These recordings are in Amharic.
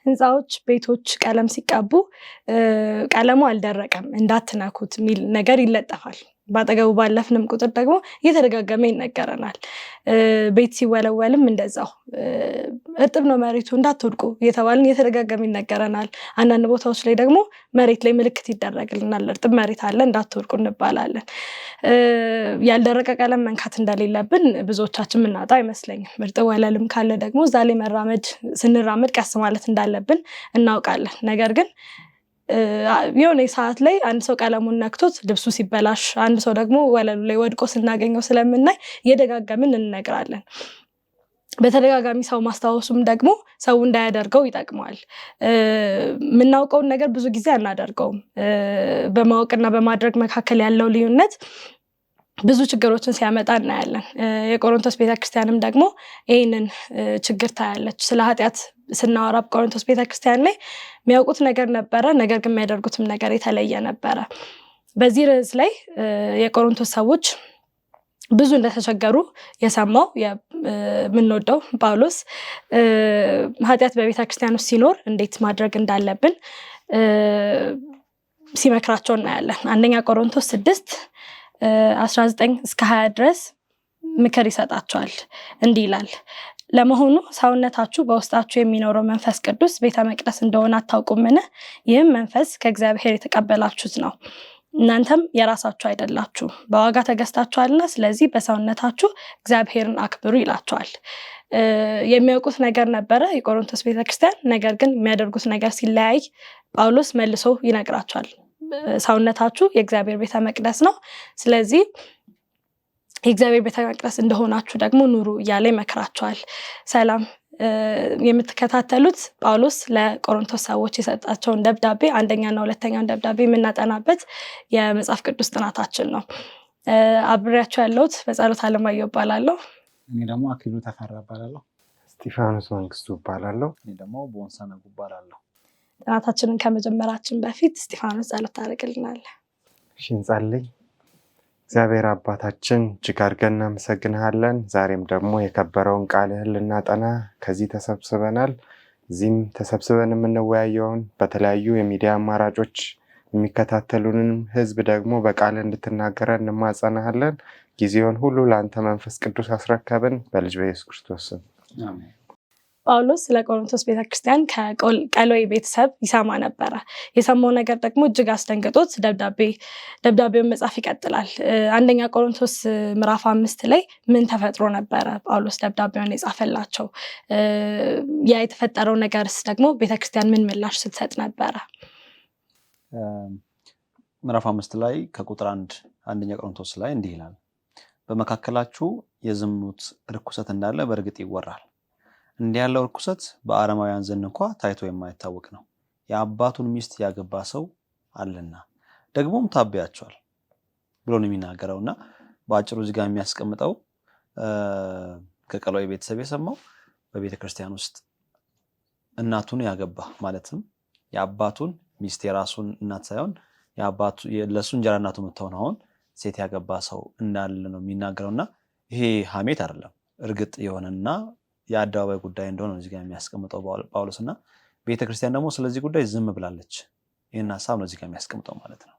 ህንፃዎች ቤቶች ቀለም ሲቀቡ ቀለሙ አልደረቀም እንዳትነኩት የሚል ነገር ይለጠፋል ባጠገቡ ባለፍንም ቁጥር ደግሞ እየተደጋገመ ይነገረናል ቤት ሲወለወልም እንደዛው እርጥብ ነው መሬቱ እንዳትወድቁ እየተባልን እየተደጋገመ ይነገረናል አንዳንድ ቦታዎች ላይ ደግሞ መሬት ላይ ምልክት ይደረግልናል እርጥብ መሬት አለ እንዳትወድቁ እንባላለን ያልደረቀ ቀለም መንካት እንደሌለብን ብዙዎቻችን ምናጣ አይመስለኝም እርጥብ ወለልም ካለ ደግሞ እዛ ላይ ስንራመድ ቀስ ማለት እንዳለብን እናውቃለን ነገር ግን የሆነ ሰዓት ላይ አንድ ሰው ቀለሙን ነክቶት ልብሱ ሲበላሽ አንድ ሰው ደግሞ ወለሉ ላይ ወድቆ ስናገኘው ስለምናይ እየደጋገምን እንነግራለን በተደጋጋሚ ሰው ማስታወሱም ደግሞ ሰው እንዳያደርገው ይጠቅማል ምናውቀውን ነገር ብዙ ጊዜ አናደርገውም በማወቅና በማድረግ መካከል ያለው ልዩነት ብዙ ችግሮችን ሲያመጣ እናያለን የቆሮንቶስ ቤተክርስቲያንም ደግሞ ይሄንን ችግር ታያለች ስለ ኃጢያት ስናወራ በቆሮንቶስ ቤተክርስቲያን ላይ የሚያውቁት ነገር ነበረ ነገር ግን የሚያደርጉትም ነገር የተለየ ነበረ በዚህ ርዕስ ላይ የቆሮንቶስ ሰዎች ብዙ እንደተቸገሩ የሰማው የምንወደው ጳውሎስ ኃጢያት በቤተክርስቲያን ውስጥ ሲኖር እንዴት ማድረግ እንዳለብን ሲመክራቸው እናያለን አንደኛ ቆሮንቶስ 6:19 እስከ 20 ድረስ ምክር ይሰጣቸዋል እንዲህ ይላል ለመሆኑ ሰውነታችሁ በውስጣችሁ የሚኖረው መንፈስ ቅዱስ ቤተ መቅደስ እንደሆነ አታውቁምን ይህም መንፈስ ከእግዚአብሔር የተቀበላችሁት ነው እናንተም የራሳችሁ አይደላችሁ በዋጋ ተገዝታችኋልና ስለዚህ በሰውነታችሁ እግዚአብሔርን አክብሩ ይላቸዋል የሚያውቁት ነገር ነበረ የቆሮንቶስ ቤተክርስቲያን ነገር ግን የሚያደርጉት ነገር ሲለያይ ጳውሎስ መልሶ ይነግራቸዋል ሰውነታችሁ የእግዚአብሔር ቤተ መቅደስ ነው ስለዚህ የእግዚአብሔር ቤተ መቅደስ እንደሆናችሁ ደግሞ ኑሩ እያለ ይመክራቸዋል ሰላም የምትከታተሉት ጳውሎስ ለቆሮንቶስ ሰዎች የሰጣቸውን ደብዳቤ አንደኛና ሁለተኛውን ደብዳቤ የምናጠናበት የመጽሐፍ ቅዱስ ጥናታችን ነው አብሬያችሁ ያለሁት በጸሎት አለማየሁ እባላለሁ እኔ ደግሞ አክሊሉ ተፈራ እባላለሁ ስቲፋኖስ መንግስቱ እባላለሁ እኔ ደግሞ ቦንሳ ነጉ እባላለሁ ጥናታችንን ከመጀመራችን በፊት ስቲፋኖስ ጸሎት ታደርግልናለህ እሺ እንጸልይ እግዚአብሔር አባታችን እጅግ አድርገን እናመሰግንሃለን ዛሬም ደግሞ የከበረውን ቃልህን ልናጠና ከዚህ ተሰብስበናል እዚህም ተሰብስበን የምንወያየውን በተለያዩ የሚዲያ አማራጮች የሚከታተሉንን ህዝብ ደግሞ በቃል እንድትናገረን እንማጸናሃለን ጊዜውን ሁሉ ለአንተ መንፈስ ቅዱስ አስረከብን በልጅ በኢየሱስ ክርስቶስ ስም አሜን ጳውሎስ ለቆሮንቶስ ቤተክርስቲያን ከቀሎይ ቤተሰብ ይሰማ ነበረ የሰማው ነገር ደግሞ እጅግ አስደንግጦት ደብዳቤውን መጻፍ ይቀጥላል አንደኛ ቆሮንቶስ ምዕራፍ 5 ላይ ምን ተፈጥሮ ነበረ ጳውሎስ ደብዳቤውን የጻፈላቸው ያ የተፈጠረው ነገርስ ደግሞ ቤተክርስቲያን ምን ምላሽ ስትሰጥ ነበረ ምዕራፍ 5 ላይ ከቁጥር 1 አንደኛ ቆሮንቶስ ላይ እንዲህ ይላል በመካከላችሁ የዝሙት ርኩሰት እንዳለ በእርግጥ ይወራል እንዲህ ያለው ርኩሰት በአረማውያን ዘንድ እንኳን ታይቶ የማይታወቅ ነው የአባቱን ሚስት ያገባ ሰው አለና ደግሞም ታበያቸዋል ብሎ ነው የሚናገረውና በአጭሩ እዚህ ጋር የሚያስቀምጠው ከቀሎይ ቤተሰብ የሰማው በቤተክርስቲያን ውስጥ እናቱን ያገባ ማለትም የአባቱን ሚስት የራሱን እናት ሳይሆን የአባቱ ለሱ እንጀራ እናቱ የምትሆነውን ሴት ያገባ ሰው እንዳለ ነው የሚናገረውና ይሄ ሐሜት አይደለም እርግጥ የሆነና የአደባባይ ጉዳይ እንደሆነ እዚህ ጋር የሚያስቀምጠው ጳውሎስና ቤተክርስቲያን ደግሞ ስለዚህ ጉዳይ ዝም ብላለች ይሄን ሐሳብ ነው እዚህ ጋር የሚያስቀምጠው ማለት ነው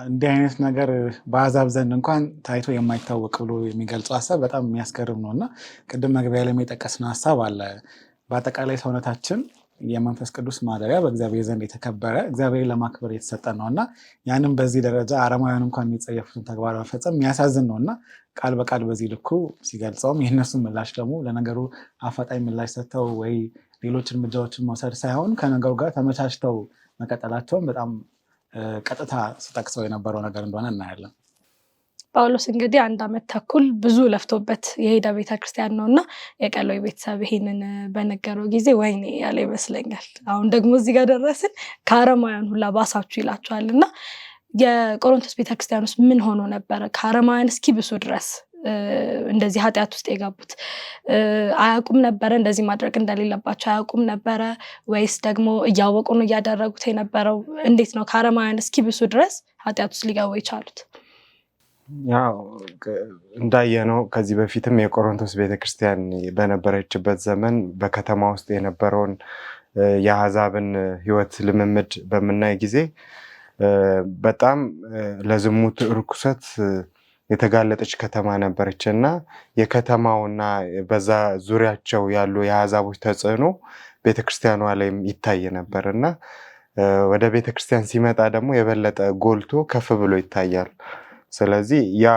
እንዲህ አይነት ነገር በአሕዛብ ዘንድ እንኳን ታይቶ የማይታወቅ ብሎ የሚገልጸው ሐሳብ በጣም የሚያስገርም ነውና ቅድም መግቢያ ላይ የጠቀስነው ሐሳብ አለ በአጠቃላይ ሰውነታችን የመንፈስ ቅዱስ ማደሪያ በእግዚአብሔር ዘንድ የተከበረ እግዚአብሔር ለማክበር የተሰጠ ነውና ያንን በዚህ ደረጃ አረማውያን እንኳን የሚጸየፉትን ተግባር መፈጸም የሚያሳዝን ነውና ቃል በቃል በዚህ ልኩ ሲገልጸውም የነሱ ምላሽ ደግሞ ለነገሩ አፋጣኝ ምላሽ ሰጥተው ወይ ሌሎች እርምጃዎችን መውሰድ ሳይሆን ከነገሩ ጋር ተመቻችተው መቀጠላቸውን በጣም ቀጥታ ሲጠቅሰው የነበረው ነገር እንደሆነ እናያለን ጳውሎስ እንግዲህ 1 ዓመት ተኩል ብዙ ለፍቶበት የሄደ ቤተክርስቲያን ነውና የቀሎይ ቤተሰብ ይሄንን በነገረው ጊዜ ወይኔ ያለ ይመስለኛል አሁን ደግሞ እዚህ ጋር ደረስን ከአረማውያን ሁላ ባሳችሁ ይላቸዋልና የቆሮንቶስ ቤተክርስቲያን ውስጥ ምን ሆኖ ነበር ከአረማውያን እስኪብሱ ድረስ እንደዚህ ኃጢያት ውስጥ የገቡት አያውቁም ነበር እንደዚህ ማድረግ እንደሌለባቸው አያውቁም ነበር ወይስ ደግሞ እያወቁ ነው ያደረጉት የነበረው እንዴት ነው ከአረማውያን እስኪብሱ ድረስ ኃጢያት ውስጥ ሊገቡ ይቻሉት ያው እንዳየነው ከዚህ በፊትም የቆሮንቶስ ቤተክርስቲያን በነበረችበት ዘመን በከተማ ውስጥ የነበረውን የአሕዛብን ሕይወት ልምምድ በምናይ ጊዜ በጣም ለዝሙት ርኩሰት የተጋለጠች ከተማ ነበረች እና የከተማውና በዛ ዙሪያቸው ያሉ የአሕዛቦች ተጽዕኖ ቤተክርስቲያኗ ላይም ይታይ ነበር እና ወደ ቤተክርስቲያን ሲመጣ ደግሞ የበለጠ ጎልቶ ከፍ ብሎ ይታያል። ስለዚህ ያ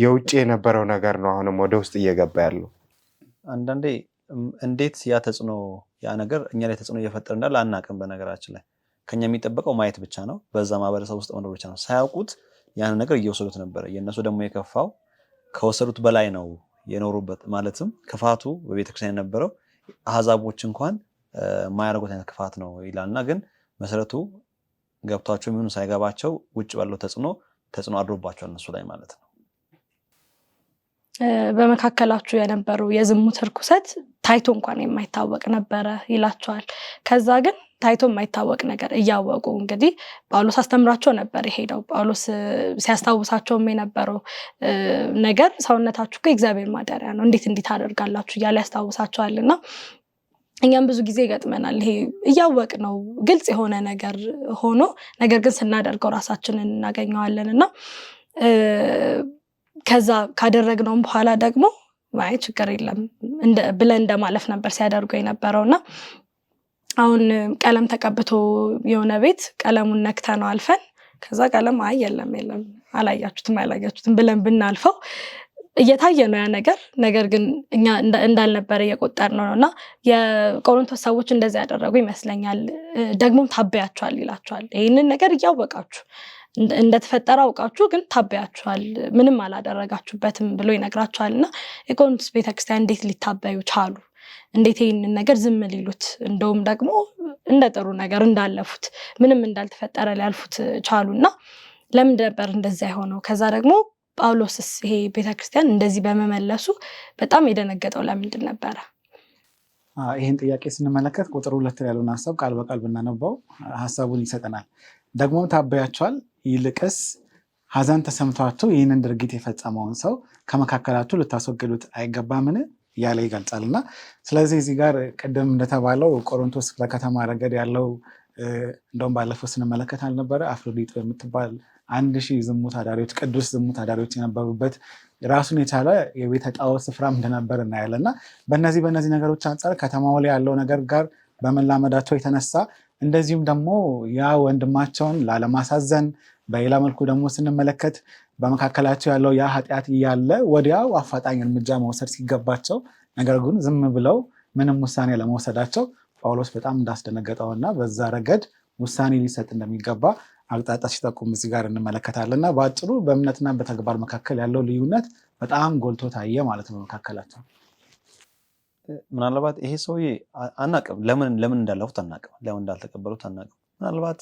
የውጭ የነበረው ነገር ነው አሁንም ወደ ውስጥ እየገባ ያለው። አንዳንዴ እንዴት ያ ተጽዕኖ ያ ነገር እኛ ላይ ተጽዕኖ እየፈጠረ እንዳለ አናውቅም። በነገራችን ላይ ከኛ የሚጠበቀው ማየት ብቻ ነው፣ በዛ ማህበረሰብ ውስጥ መኖር ብቻ ነው። ሳያውቁት ያን ነገር እየወሰዱት ነበር። የእነሱ ደግሞ የከፋው ከወሰዱት በላይ ነው የኖሩበት። ማለትም ክፋቱ በቤተክርስቲያን የነበረው አሕዛቦች እንኳን የማያደርጉት አይነት ክፋት ነው ይላልና፣ ግን መሰረቱ ገብቷቸው የሚሆኑ ሳይገባቸው ውጭ ባለው ተጽዕኖ አድሮባቸዋል እነሱ ላይ ማለት ነው። በመካከላችሁ የነበሩ የዝሙት ርኩሰት ታይቶ እንኳን የማይታወቅ ነበረ ይላቸዋል። ከዛ ግን ታይቶ የማይታወቅ ነገር እያወቁ እንግዲህ ጳውሎስ አስተምራቸው ነበር የሄደው። ጳውሎስ ሲያስታውሳቸውም የነበረው ነገር ሰውነታችሁ ከእግዚአብሔር ማደሪያ ነው፣ እንዴት እንዲህ ታደርጋላችሁ እያለ ያስታውሳቸዋልና እኛም ብዙ ጊዜ ይገጥመናል። ይሄ እያወቅ ነው ግልጽ የሆነ ነገር ሆኖ ነገር ግን ስናደርገው ራሳችንን እናገኘዋለን እና ከዛ ካደረግነውም በኋላ ደግሞ አይ ችግር የለም ብለን እንደማለፍ ነበር ሲያደርጉ የነበረውና አሁን ቀለም ተቀብቶ የሆነ ቤት ቀለሙን ነክተነው አልፈን ከዛ ቀለም አይ የለም አላያችሁትም ብለን ብናልፈው እየታየ ነው ያ ነገር ግን እኛ እንዳልነበረ እየቆጠርነው ነውና የቆሮንቶስ ሰዎች እንደዚህ ያደረጉ ይመስለኛል። ደግሞም ታበያችኋል ይላችኋል። ይህንን ነገር እያወቃችሁ እንደተፈጠረ አውቃችሁ ግን ታበያችኋል፣ ምንም አላደረጋችሁበትም ብሎ ይነግራችኋልና የቆሮንቶስ ቤተክርስቲያን እንዴት ሊታበዩ ቻሉ? እንዴት ይህንን ነገር ዝም ሊሉት እንደውም ደግሞ እንደ ጥሩ ነገር እንዳለፉት ምንም እንዳልተፈጠረ ሊያልፉት ቻሉና ለምን ነበር እንደዚያ የሆነው? ከዛ ደግሞ ጳውሎስስ ይሄ ቤተክርስቲያን እንደዚህ በመመለሱ በጣም የደነገጠው ለምንድን ነበረ? ይህን ጥያቄ ስንመለከት ቁጥር 2 ላይ ያለውን ሀሳብ ቃል በቃል ብናነበው ሀሳቡን ይሰጠናል። ደግሞም ታበያችኋል፣ ይልቅስ ሐዘን ተሰምቷችሁ ይህንን ድርጊት የፈጸመውን ሰው ከመካከላችሁ ልታስወግዱት አይገባምን እያለ ይገልጻልና ስለዚህ እዚህ ጋር ቅድም እንደተባለው ቆሮንቶስ ለከተማ ረገድ ያለው እንደውም ባለፈው ስንመለከት አልነበረ አፍሮዲጥ የምትባል 1000 ዝሙት አዳሪዎች ቅዱስ ዝሙት አዳሪዎች የነበሩበት ራሱን የቻለ የቤተ ጣዖት ስፍራም እንደነበር እናያለና በእነዚህ ነገሮች አንጻር ከተማው ላይ ያለው ነገር ጋር በመላመዳቸው የተነሳ እንደዚሁም ደግሞ ያ ወንድማቸውን ላለማሳዘን በሌላ መልኩ ደግሞ ስንመለከት በመካከላቸው ያለው ያ ኃጢአት እያለ ወዲያው አፋጣኝ እርምጃ መውሰድ ሲገባቸው ነገር ግን ዝም ብለው ምንም ውሳኔ ለመውሰዳቸው ጳውሎስ በጣም እንዳስደነገጠውና በዛ ረገድ ውሳኔ ሊሰጥ እንደሚገባ አቅጣጫ ሲጠቁም እዚህ ጋር እንመለከታለንና በአጭሩ በእምነትና በተግባር መካከል ያለው ልዩነት በጣም ጎልቶ ታየ ማለት ነው መካከላቸው። ምናልባት ይሄ ሰውዬ አናቅም ለምን እንዳለፉት አናቅም፣ ለምን እንዳልተቀበሉት አናቅም። ምናልባት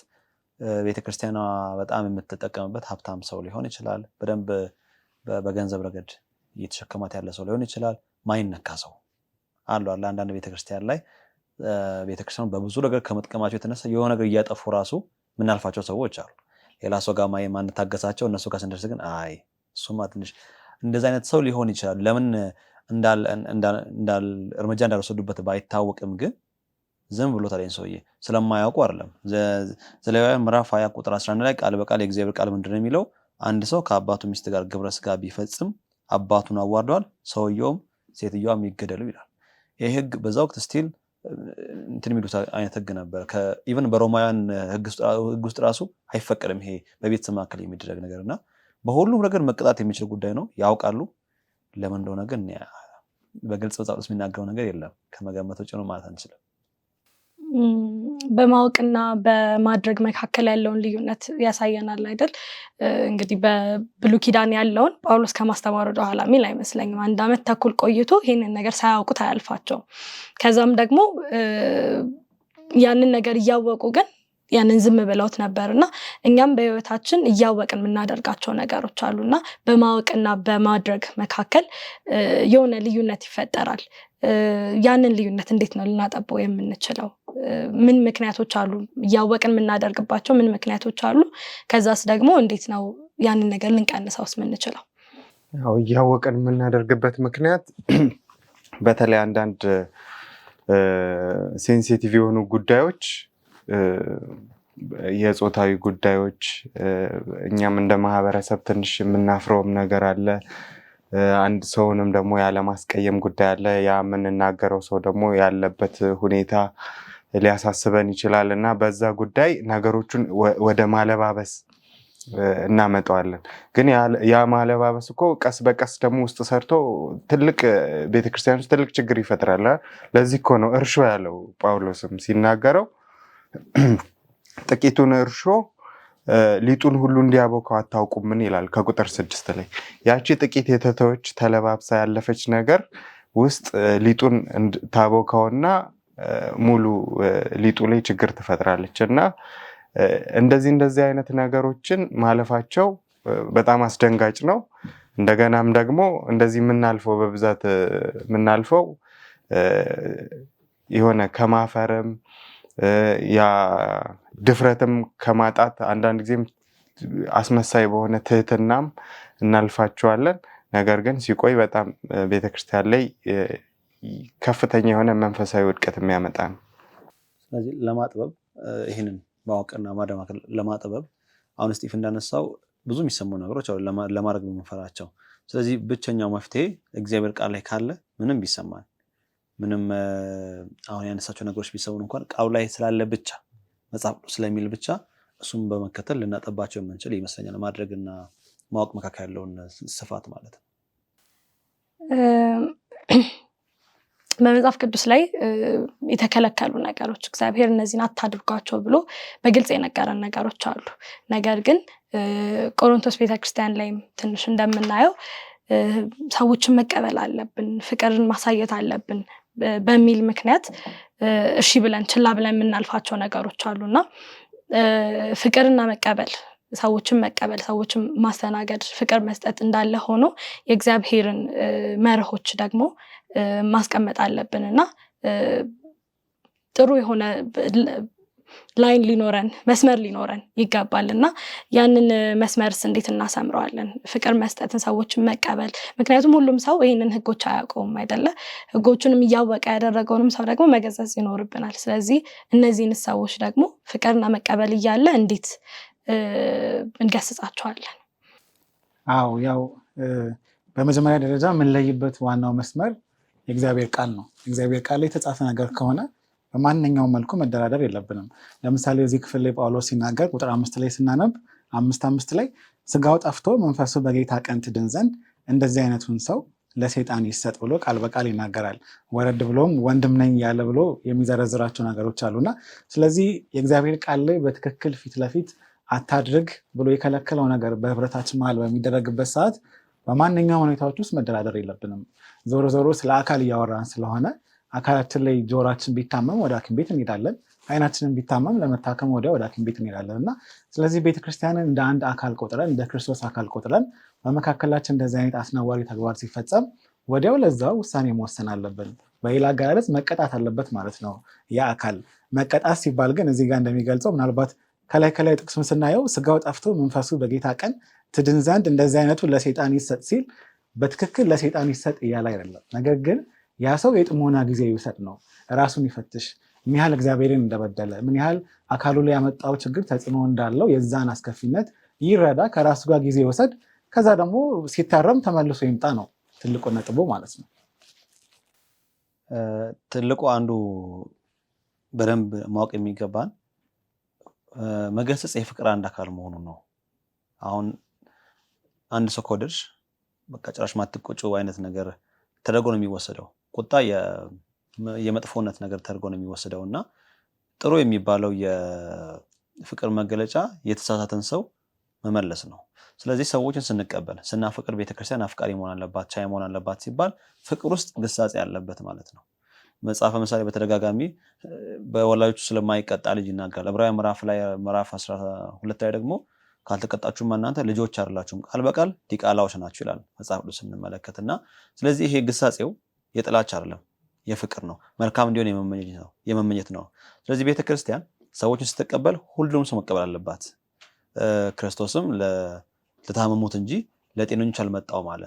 ቤተክርስቲያኗ በጣም የምትጠቀምበት ሀብታም ሰው ሊሆን ይችላል። በደንብ በገንዘብ ረገድ እየተሸከማት ያለ ሰው ሊሆን ይችላል። ማይነካ ሰው አሉ አንዳንድ ቤተክርስቲያን ላይ ቤተክርስቲያኑ በብዙ ነገር ከመጥቀማቸው የተነሳ የሆነ ነገር እያጠፉ ራሱ ምናልፋቸው ሰዎች አሉ። ሌላ ሰው ጋር ማንታገሳቸው እነሱ ጋር ስንደርስ ግን አይ እሱማ ትንሽ እንደዚህ አይነት ሰው ሊሆን ይችላል። ለምን እርምጃ እንዳልወሰዱበት ባይታወቅም ግን ዝም ብሎ ታዲያ ሰውዬ ስለማያውቁ አይደለም። ዘሌዋውያን ምዕራፍ 20 ቁጥር 11 ላይ ቃል በቃል የእግዚአብሔር ቃል ምንድነው የሚለው? አንድ ሰው ከአባቱ ሚስት ጋር ግብረ ስጋ ቢፈጽም አባቱን አዋርዷል፣ ሰውየውም ሴትዮዋም ይገደሉ ይላል። ይሄ ህግ በዛ ወቅት ስቲል እንትን የሚሉት አይነት ህግ ነበር። ኢቨን በሮማውያን ህግ ውስጥ ራሱ አይፈቀድም ይሄ በቤተሰብ መካከል የሚደረግ ነገርና በሁሉም ረገድ መቀጣት የሚችል ጉዳይ ነው። ያውቃሉ። ለምን እንደሆነ ግን በግልጽ መጽሐፍ ውስጥ የሚናገረው ነገር የለም። ከመገመት ውጭ ነው ማለት አንችልም። በማወቅና በማድረግ መካከል ያለውን ልዩነት ያሳየናል አይደል? እንግዲህ በብሉይ ኪዳን ያለውን ጳውሎስ ከማስተማሩ በኋላ ሚል አይመስለኝም 1 ዓመት ተኩል ቆይቶ ይሄንን ነገር ሳያውቁት አያልፋቸውም። ከዛም ደግሞ ያንን ነገር እያወቁ ግን ያንን ዝም ብለውት ነበርና እኛም በህይወታችን እያወቅን የምናደርጋቸው ነገሮች አሉና በማወቅና በማድረግ መካከል የሆነ ልዩነት ይፈጠራል። ያንን ልዩነት እንዴት ነው ልናጠበው የምንችለው? ምን ምክንያቶች አሉ? እያወቅን የምናደርግባቸው ምን ምክንያቶች አሉ? ከዛስ ደግሞ እንዴት ነው ያንን ነገር ልንቀንሰውስ ምንችለው? ያው እያወቅን የምናደርግበት ምክንያት በተለይ አንዳንድ ሴንሲቲቭ የሆኑ ጉዳዮች የጾታዊ ጉዳዮች እኛም እንደ ማህበረሰብ ትንሽ የምናፍረውም ነገር አለ። አንድ ሰውንም ደግሞ ያለማስቀየም ጉዳይ አለ። ያ የምንናገረው ሰው ደግሞ ያለበት ሁኔታ ሊያሳስበን ይችላል እና በዛ ጉዳይ ነገሮቹን ወደ ማለባበስ እናመጣዋለን። ግን ያ ማለባበስ እኮ ቀስ በቀስ ደግሞ ውስጥ ሰርቶ ትልቅ ቤተክርስቲያን ውስጥ ትልቅ ችግር ይፈጥራል። ለዚህ እኮ ነው እርሾ ያለው ጳውሎስም ሲናገረው ጥቂቱን እርሾ ሊጡን ሁሉ እንዲያቦካው አታውቁም ምን ይላል ከቁጥር 6 ላይ። ያቺ ጥቂት የተተወች ተለባብሳ ያለፈች ነገር ውስጥ ሊጡን ታቦካውና ሙሉ ሊጡ ላይ ችግር ትፈጥራለች እና እንደዚህ አይነት ነገሮችን ማለፋቸው በጣም አስደንጋጭ ነው። እንደገናም ደግሞ እንደዚህ የምናልፈው በብዛት የምናልፈው የሆነ ከማፈርም ያ ድፍረትም ከማጣት አንዳንድ ጊዜም አስመሳይ በሆነ ትህትናም እናልፋቸዋለን። ነገር ግን ሲቆይ በጣም ቤተክርስቲያን ላይ ከፍተኛ የሆነ መንፈሳዊ ውድቀት የሚያመጣ ነው። ስለዚህ ለማጥበብ ይህንን ማወቅና ማደማከል ለማጥበብ አሁን ስቲፍ እንዳነሳው ብዙ የሚሰሙ ነገሮች አሉ ለማድረግ የምንፈራቸው። ስለዚህ ብቸኛው መፍትሄ እግዚአብሔር ቃል ላይ ካለ ምንም ቢሰማን ምንም አሁን ያነሳቸው ነገሮች ቢሰሙን እንኳን ቃሉ ላይ ስላለ ብቻ መጽሐፍ ስለሚል ብቻ እሱም በመከተል ልናጠባቸው የምንችል ይመስለኛል። ማድረግና ማወቅ መካከል ያለውን ስፋት ማለት ነው። በመጽሐፍ ቅዱስ ላይ የተከለከሉ ነገሮች እግዚአብሔር እነዚህን አታድርጓቸው ብሎ በግልጽ የነገረን ነገሮች አሉ። ነገር ግን ቆሮንቶስ ቤተክርስቲያን ላይም ትንሽ እንደምናየው ሰዎችን መቀበል አለብን፣ ፍቅርን ማሳየት አለብን በሚል ምክንያት እሺ ብለን ችላ ብለን የምናልፋቸው ነገሮች አሉና ፍቅርና መቀበል፣ ሰዎችን መቀበል፣ ሰዎችን ማስተናገድ፣ ፍቅር መስጠት እንዳለ ሆኖ የእግዚአብሔርን መርሆች ደግሞ ማስቀመጥ አለብን እና ጥሩ የሆነ ላይን ሊኖረን መስመር ሊኖረን ይገባል እና ያንን መስመርስ እንዴት እናሰምረዋለን? ፍቅር መስጠትን፣ ሰዎችን መቀበል። ምክንያቱም ሁሉም ሰው ይህንን ህጎች አያውቀውም አይደለ? ህጎቹንም እያወቀ ያደረገውንም ሰው ደግሞ መገሰጽ ይኖርብናል። ስለዚህ እነዚህን ሰዎች ደግሞ ፍቅርና መቀበል እያለ እንዴት እንገስጻቸዋለን? አዎ ያው በመጀመሪያ ደረጃ የምንለይበት ዋናው መስመር የእግዚአብሔር ቃል ነው። የእግዚአብሔር ቃል ላይ የተጻፈ ነገር ከሆነ በማንኛውም መልኩ መደራደር የለብንም። ለምሳሌ እዚህ ክፍል ላይ ጳውሎስ ሲናገር ቁጥር 5 ላይ ስናነብ 5:5 ላይ ስጋው ጠፍቶ መንፈሱ በጌታ ቀን ትድን ዘንድ እንደዚህ አይነቱን ሰው ለሰይጣን ይሰጥ ብሎ ቃል በቃል ይናገራል። ወረድ ብሎም ወንድም ነኝ ያለ ብሎ የሚዘረዝራቸው ነገሮች አሉና ስለዚህ የእግዚአብሔር ቃል ላይ በትክክል ፊት ለፊት አታድርግ ብሎ የከለከለው ነገር በህብረታችን መሀል በሚደረግበት ሰዓት በማንኛውም ሁኔታዎች ውስጥ መደራደር የለብንም። ዞሮ ዞሮ ስለ አካል እያወራን ስለሆነ አካላችን ላይ ጆሮአችን ቢታመም ወደ ሐኪም ቤት እንሄዳለን። አይናችንን ቢታመም ለመታከም ወደ ሐኪም ቤት እንሄዳለን እና ስለዚህ ቤተክርስቲያንን እንደ አንድ አካል ቆጥረን እንደ ክርስቶስ አካል ቆጥረን በመካከላችን እንደዚህ አይነት አስነዋሪ ተግባር ሲፈጸም ወዲያው ለዛው ውሳኔ መወሰን አለብን። በሌላ አገላለጽ መቀጣት አለበት ማለት ነው። ያ አካል መቀጣት ሲባል ግን እዚህ ጋር እንደሚገልጸው ምናልባት ከላይ ጥቅሱን ስናየው ስጋው ጠፍቶ መንፈሱ በጌታ ቀን ትድን ዘንድ እንደዚህ አይነቱ ለሰይጣን ይሰጥ ሲል በትክክል ለሰይጣን ይሰጥ እያለ አይደለም። ነገር ግን ያ ሰው የጥሞና ጊዜ ይውሰድ ነው። ራሱን ይፈትሽ፣ ምን ያህል እግዚአብሔርን እንደበደለ፣ ምን ያህል አካሉ ላይ ያመጣው ችግር ተጽዕኖ እንዳለው የዛን አስከፊነት ይረዳ፣ ከራሱ ጋር ጊዜ ይወሰድ። ከዛ ደግሞ ሲታረም ተመልሶ ይምጣ ነው ትልቁ ነጥቡ ማለት ነው። ትልቁ አንዱ በደንብ ማወቅ የሚገባን መገሰጽ የፍቅር አንድ አካል መሆኑ ነው። አሁን አንድ ሰው ከወደድሽ በቃ ጭራሽ ማትቆጩ አይነት ነገር ተደርጎ ነው የሚወሰደው። ቁጣ የመጥፎነት ነገር ተደርጎ ነው የሚወሰደው እና ጥሩ የሚባለው የፍቅር መገለጫ የተሳሳተን ሰው መመለስ ነው። ስለዚህ ሰዎችን ስንቀበል ስናፈቅር ቤተክርስቲያን አፍቃሪ መሆን አለባት፣ ቻይ መሆን አለባት ሲባል ፍቅር ውስጥ ግሳጼ ያለበት ማለት ነው። መጽሐፈ ምሳሌ በተደጋጋሚ በወላጆቹ ስለማይቀጣ ልጅ ይናገራል። ዕብራውያን ምዕራፍ 12 ላይ ደግሞ ካልተቀጣችሁም እናንተ ልጆች አይደላችሁም ቃል በቃል ዲቃላዎች ናችሁ ይላል መጽሐፍ ቅዱስ ስንመለከትና ስለዚህ ይሄ ግሳጼው የጥላቻ አይደለም፣ የፍቅር ነው። መልካም እንዲሆን የመመኘት ነው። ስለዚህ ቤተክርስቲያን ሰዎችን ስትቀበል ሁሉም ሰው መቀበል አለባት። ክርስቶስም ለታመሙት እንጂ ለጤነኞች አልመጣሁም አለ።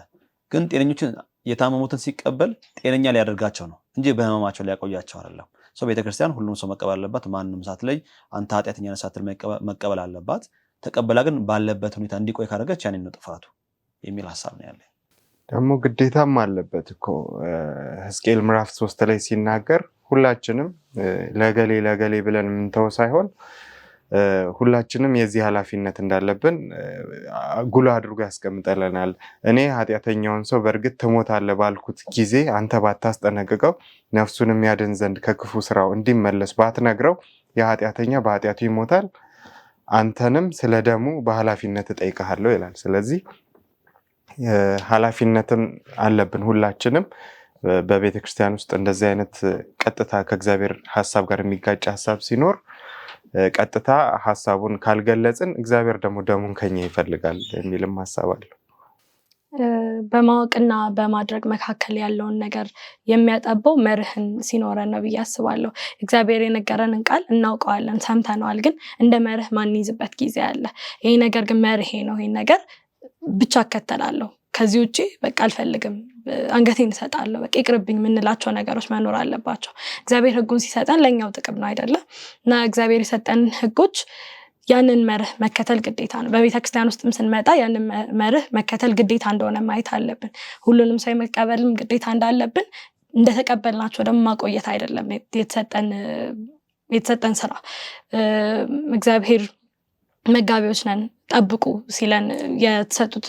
ግን ጤነኞችን የታመሙትን ሲቀበል ጤነኛ ሊያደርጋቸው ነው እንጂ በህመማቸው ሊያቆያቸው አይደለም። ቤተክርስቲያን ሁሉም ሰው መቀበል አለባት። ማንም ሳትለይ አንተ ኃጢአተኛ ነህ ሳትል መቀበል አለባት። ተቀበላ ግን ባለበት ሁኔታ እንዲቆይ ካደረገች ያኔ ነው ጥፋቱ የሚል ሐሳብ ነው ያለኝ። ደግሞ ግዴታም አለበት እኮ ሕዝቅኤል ምዕራፍ 3 ላይ ሲናገር ሁላችንም ለገሌ ብለን የምንተው ሳይሆን ሁላችንም የዚህ ኃላፊነት እንዳለብን ጉልህ አድርጎ ያስቀምጠልናል። እኔ ኃጢአተኛውን ሰው በእርግጥ ትሞታለህ ባልኩት ጊዜ አንተ ባታስጠነቅቀው ነፍሱንም ያድን ዘንድ ከክፉ ስራው እንዲመለስ ባትነግረው የኃጢአተኛ በኃጢአቱ ይሞታል፣ አንተንም ስለ ደሙ በኃላፊነት እጠይቅሃለሁ ይላል። ስለዚህ ኃላፊነትም አለብን ሁላችንም። በቤተ ክርስቲያን ውስጥ እንደዚህ አይነት ቀጥታ ከእግዚአብሔር ሐሳብ ጋር የሚጋጭ ሐሳብ ሲኖር ቀጥታ ሐሳቡን ካልገለጽን እግዚአብሔር ደግሞ ደሙን ከኛ ይፈልጋል የሚልም ሐሳብ አለ። በማወቅና በማድረግ መካከል ያለውን ነገር የሚያጠበው መርህን ሲኖረን ነው ብዬ አስባለሁ። እግዚአብሔር የነገረንን ቃል እናውቀዋለን፣ ሰምተነዋል፣ ግን እንደ መርህ ማንይዝበት ጊዜ አለ። ይሄ ነገር ግን መርሄ ነው፣ ይሄ ነገር ብቻ እከተላለሁ፣ ከዚህ ውጪ በቃ አልፈልግም፣ አንገቴን እሰጣለሁ፣ በቃ ይቅርብኝ የምንላቸው ነገሮች መኖር አለባቸው። እግዚአብሔር ሕጉን ሲሰጠን ለኛው ጥቅም ነው አይደለ? እና እግዚአብሔር የሰጠን ሕጎች ያንን መርህ መከተል ግዴታ ነው። በቤተክርስቲያን ውስጥም ስንመጣ ያንን መርህ መከተል ግዴታ እንደሆነ ማየት አለብን። ሁሉንም ሰው መቀበልም ግዴታ እንዳለብን፣ እንደተቀበልናቸው ደግሞ ማቆየት አይደለም የተሰጠን ስራ። እግዚአብሔር መጋቢዎች ነን ጠብቁ ሲለን፣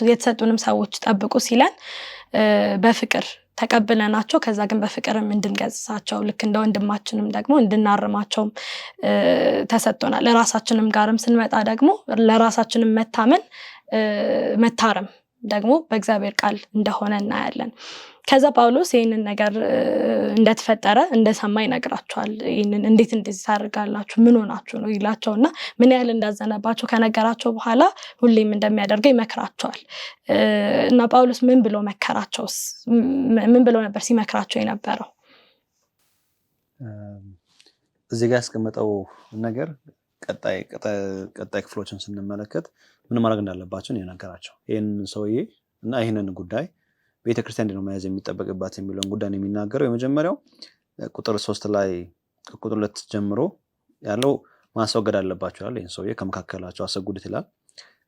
የተሰጡንም ሰዎች ጠብቁ ሲለን በፍቅር ተቀብለናቸው ከዛ ግን በፍቅርም እንድንገጽሳቸው ልክ እንደ ወንድማችንም ደግሞ እንድናርማቸውም ተሰጥቶናል። ለራሳችንም ጋርም ስንመጣ ደግሞ ለራሳችንም መታረም ደግሞ በእግዚአብሔር ቃል እንደሆነ እናያለን። ከዛ ጳውሎስ ይህንን ነገር እንደተፈጠረ እንደሰማ ይነግራቸዋል። ይህንን እንዴት እንደዚህ ታደርጋላችሁ ምን ሆናችሁ ነው ይላቸውና ምን ያህል እንዳዘነባቸው ከነገራቸው በኋላ ሁሌም እንደሚያደርገው ይመክራቸዋል። እና ጳውሎስ ምን ብሎ መከራቸውስ? ምን ብሎ ነበር ሲመክራቸው የነበረው? እዚህ ጋር ያስቀመጠው ነገር ቀጣይ ክፍሎችን ስንመለከት ምን ማድረግ እንዳለባቸው ነው የነገራቸው። ይህንን ሰውዬ እና ይህንን ጉዳይ ቤተክርስቲያን እንዴት ነው መያዝ የሚጠበቅባት የሚለውን ጉዳይ ነው የሚናገረው። የመጀመሪያው ቁጥር 3 ላይ ቁጥር 2 ጀምሮ ያለው ማስወገድ አለባቸው ይላል። ይህን ሰውዬ ከመካከላቸው አሰጉዱት ይላል።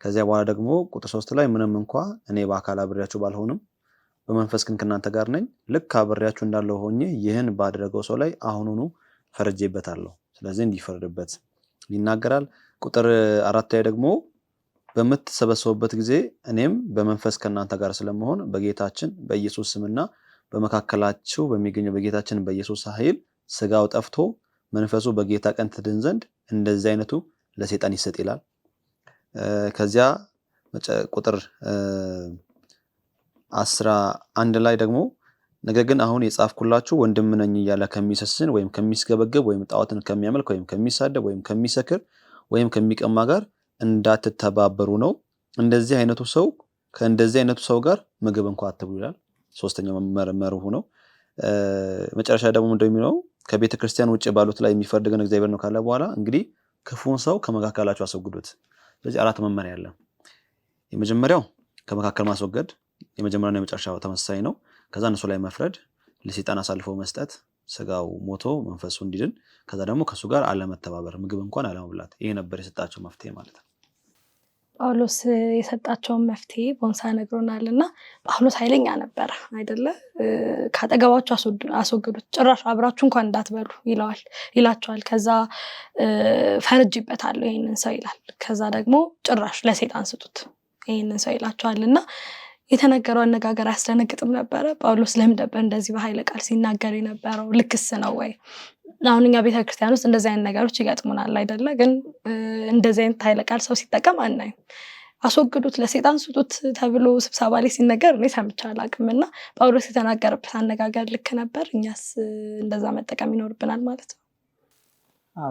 ከዚያ በኋላ ደግሞ ቁጥር 3 ላይ ምንም እንኳ እኔ በአካል አብሬያችሁ ባልሆንም በመንፈስ ግን ከእናንተ ጋር ነኝ፣ ልክ አብሬያችሁ እንዳለው ሆኜ ይህን ባደረገው ሰው ላይ አሁኑኑ ፈርጄበታለሁ፣ ስለዚህ እንዲፈርድበት ይናገራል። ቁጥር 4 ላይ ደግሞ በምትሰበሰቡበት ጊዜ እኔም በመንፈስ ከእናንተ ጋር ስለመሆን በጌታችን በኢየሱስ ስምና በመካከላችሁ በሚገኘው በጌታችን በኢየሱስ ኃይል ስጋው ጠፍቶ መንፈሱ በጌታ ቀን ትድን ዘንድ እንደዚህ አይነቱ ለሰይጣን ይሰጥ ይላል። ከዚያ ቁጥር 11 ላይ ደግሞ ነገር ግን አሁን የጻፍኩላችሁ ወንድም ነኝ እያለ ከሚሰስን ወይም ከሚስገበገብ ወይም ጣዖትን ከሚያመልክ ወይም ከሚሳደብ ወይም ከሚሰክር ወይም ከሚቀማ ጋር እንዳትተባበሩ ነው። ከእንደዚህ አይነቱ ሰው ጋር ምግብ እንኳን አትብሉ ይላል። ሶስተኛው መርሁ ነው። መጨረሻ ደግሞ እንደሚለው ከቤተ ክርስቲያን ውጭ ባሉት ላይ የሚፈርድ ግን እግዚአብሔር ነው ካለ በኋላ እንግዲህ ክፉን ሰው ከመካከላችሁ አስወግዱት። ስለዚህ 4 መመሪያ አለ። የመጀመሪያው ከመካከል ማስወገድ፣ የመጀመሪያውና የመጨረሻው ተመሳሳይ ነው። ከዛ እነሱ ላይ መፍረድ፣ ለሰይጣን አሳልፎ መስጠት፣ ስጋው ሞቶ መንፈሱ እንዲድን፣ ከዛ ደግሞ ከሱ ጋር አለመተባበር፣ ምግብ እንኳን አለመብላት። ይሄ ነበር የሰጣቸው መፍትሄ ማለት ነው። ጳውሎስ የሰጣቸውን መፍትሄ ቦንሳ ነግሮናልና ጳውሎስ ኃይለኛ ነበረ አይደለ? ካጠገባችሁ አስወግዱት፣ ጭራሽ አብራችሁ እንኳን እንዳትበሉ ይላቸዋል። ከዛ ፈርጅበታለሁ ይሄንን ሰው ይላል። ከዛ ደግሞ ጭራሽ ለሰይጣን ስጡት ይሄንን ሰው ይላቸዋልና የተነገረው አነጋገር አያስደነግጥም ነበረ? ጳውሎስ ለምን ነበር እንደዚህ በኃይለ ቃል ሲናገር የነበረው? ልክስ ነው ወይ? አሁን እኛ ቤተክርስቲያን ውስጥ እንደዚህ አይነት ነገሮች ይገጥሙናል አይደለ? ግን እንደዚህ አይነት ኃይለ ቃል ሰው ሲጠቀም አናይም። አስወግዱት፣ ለሰይጣን ስጡት ተብሎ ስብሰባ ላይ ሲነገር እኔ ሰምቼ አላውቅምና ጳውሎስ የተናገረበት አነጋገር ልክ ነበር። እኛስ እንደዛ መጠቀም ይኖርብናል ማለት ነው።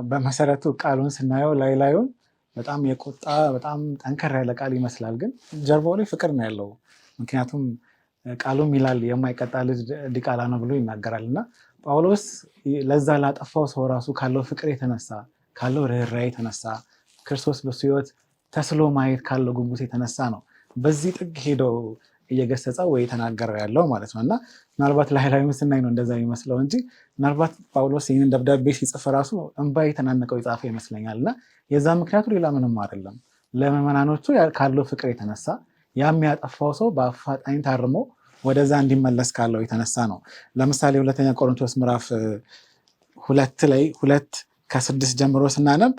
በመሰረቱ ቃሉን ስናየው ላዩን በጣም የቁጣ በጣም ጠንከር ያለ ቃል ይመስላል፣ ግን ጀርባው ላይ ፍቅር ነው ያለው። ምክንያቱም ቃሉም ይላል የማይቀጣ ልጅ ዲቃላ ነው ብሎ ይናገራል። እና ጳውሎስ ለዛ ላጠፋው ሰው ራሱ ካለው ፍቅር የተነሳ ካለው ርኅራኄ የተነሳ ክርስቶስ በሱ ሕይወት ተስሎ ማየት ካለው ጉጉት የተነሳ ነው በዚህ ጥግ ሄዶ እየገሰጸው ወይ ተናገረው ያለው ማለት ነው። እና ምናልባት ላይ ምስናይ ነው እንደዛ ይመስለው እንጂ ምናልባት ጳውሎስ ይህንን ደብዳቤ ሲጽፍ ራሱ እንባ የተናነቀው የጻፈ ይመስለኛል። እና የዛ ምክንያቱ ሌላ ምንም አይደለም። ለምዕመናኖቹ ካለው ፍቅር የተነሳ የሚያጠፋው ሰው በአፋጣኝ ታርሞ ወደዛ እንዲመለስ ካለው የተነሳ ነው። ለምሳሌ 2 ቆሮንቶስ ምዕራፍ 2:6 ጀምሮ ስናነብ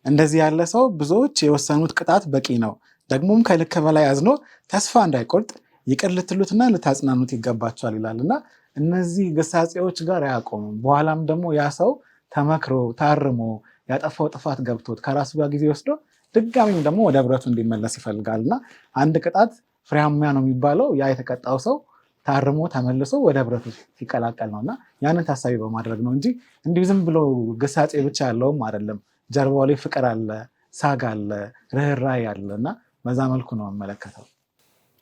እንደዚህ ያለ ሰው ብዙዎች የወሰኑት ቅጣት በቂ ነው፣ ደግሞም ከልክ በላይ አዝኖ ተስፋ እንዳይቆርጥ ይቅር ልትሉትና ልታጽናኑት ይገባቸዋል ይላል። እና እነዚህ ግሳጼዎች ጋር አያቆምም። በኋላም ደግሞ ያ ሰው ተመክሮ ታርሞ ያጠፋው ጥፋት ገብቶት ከራሱ ጋር ጊዜ ወስዶ ድጋሚም ደግሞ ወደ ህብረቱ እንዲመለስ ይፈልጋል። እና አንድ ቅጣት ፍሬያማ ነው የሚባለው ያ የተቀጣው ሰው ታርሞ ተመልሶ ወደ ህብረቱ ሲቀላቀል ነው። እና ያንን ታሳቢ በማድረግ ነው እንጂ እንዲሁ ዝም ብሎ ግሳጼ ብቻ ያለውም አይደለም። ጀርባው ላይ ፍቅር አለ፣ ሳግ አለ፣ ርኅራኄ አለ። እና በዛ መልኩ ነው የምመለከተው።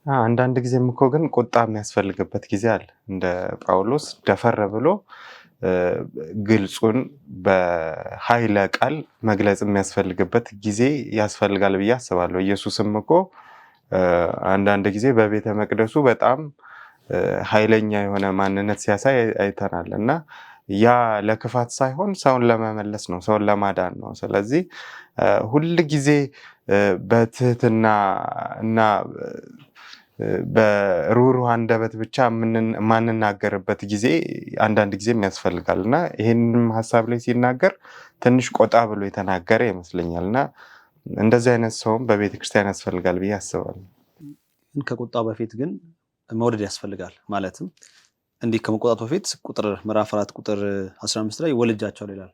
አንዳንድ ጊዜም እኮ ግን ቁጣ የሚያስፈልግበት ጊዜ አለ። እንደ ጳውሎስ ደፈር ብሎ ግልጹን በኃይለ ቃል መግለጽ የሚያስፈልግበት ጊዜ ያስፈልጋል ብዬ አስባለሁ። ኢየሱስም እኮ አንዳንድ ጊዜ በቤተ መቅደሱ በጣም ኃይለኛ የሆነ ማንነት ሲያሳይ አይተናል። እና ያ ለክፋት ሳይሆን ሰውን ለመመለስ ነው፣ ሰውን ለማዳን ነው። ስለዚህ ሁል ጊዜ በትህትና እና በሩህሩህ አንደበት ብቻ ማንናገርበት ጊዜ አንዳንድ ጊዜም ያስፈልጋል። እና ይህንም ሀሳብ ላይ ሲናገር ትንሽ ቆጣ ብሎ የተናገረ ይመስለኛል። እና እንደዚህ አይነት ሰውም በቤተክርስቲያን ያስፈልጋል ብዬ አስባለሁ። ከቁጣው በፊት ግን መውደድ ያስፈልጋል። ማለትም እንዲህ ከመቆጣቱ በፊት ምዕራፍ 4 ቁጥር 15 ላይ ወልጃቸዋል ይላል።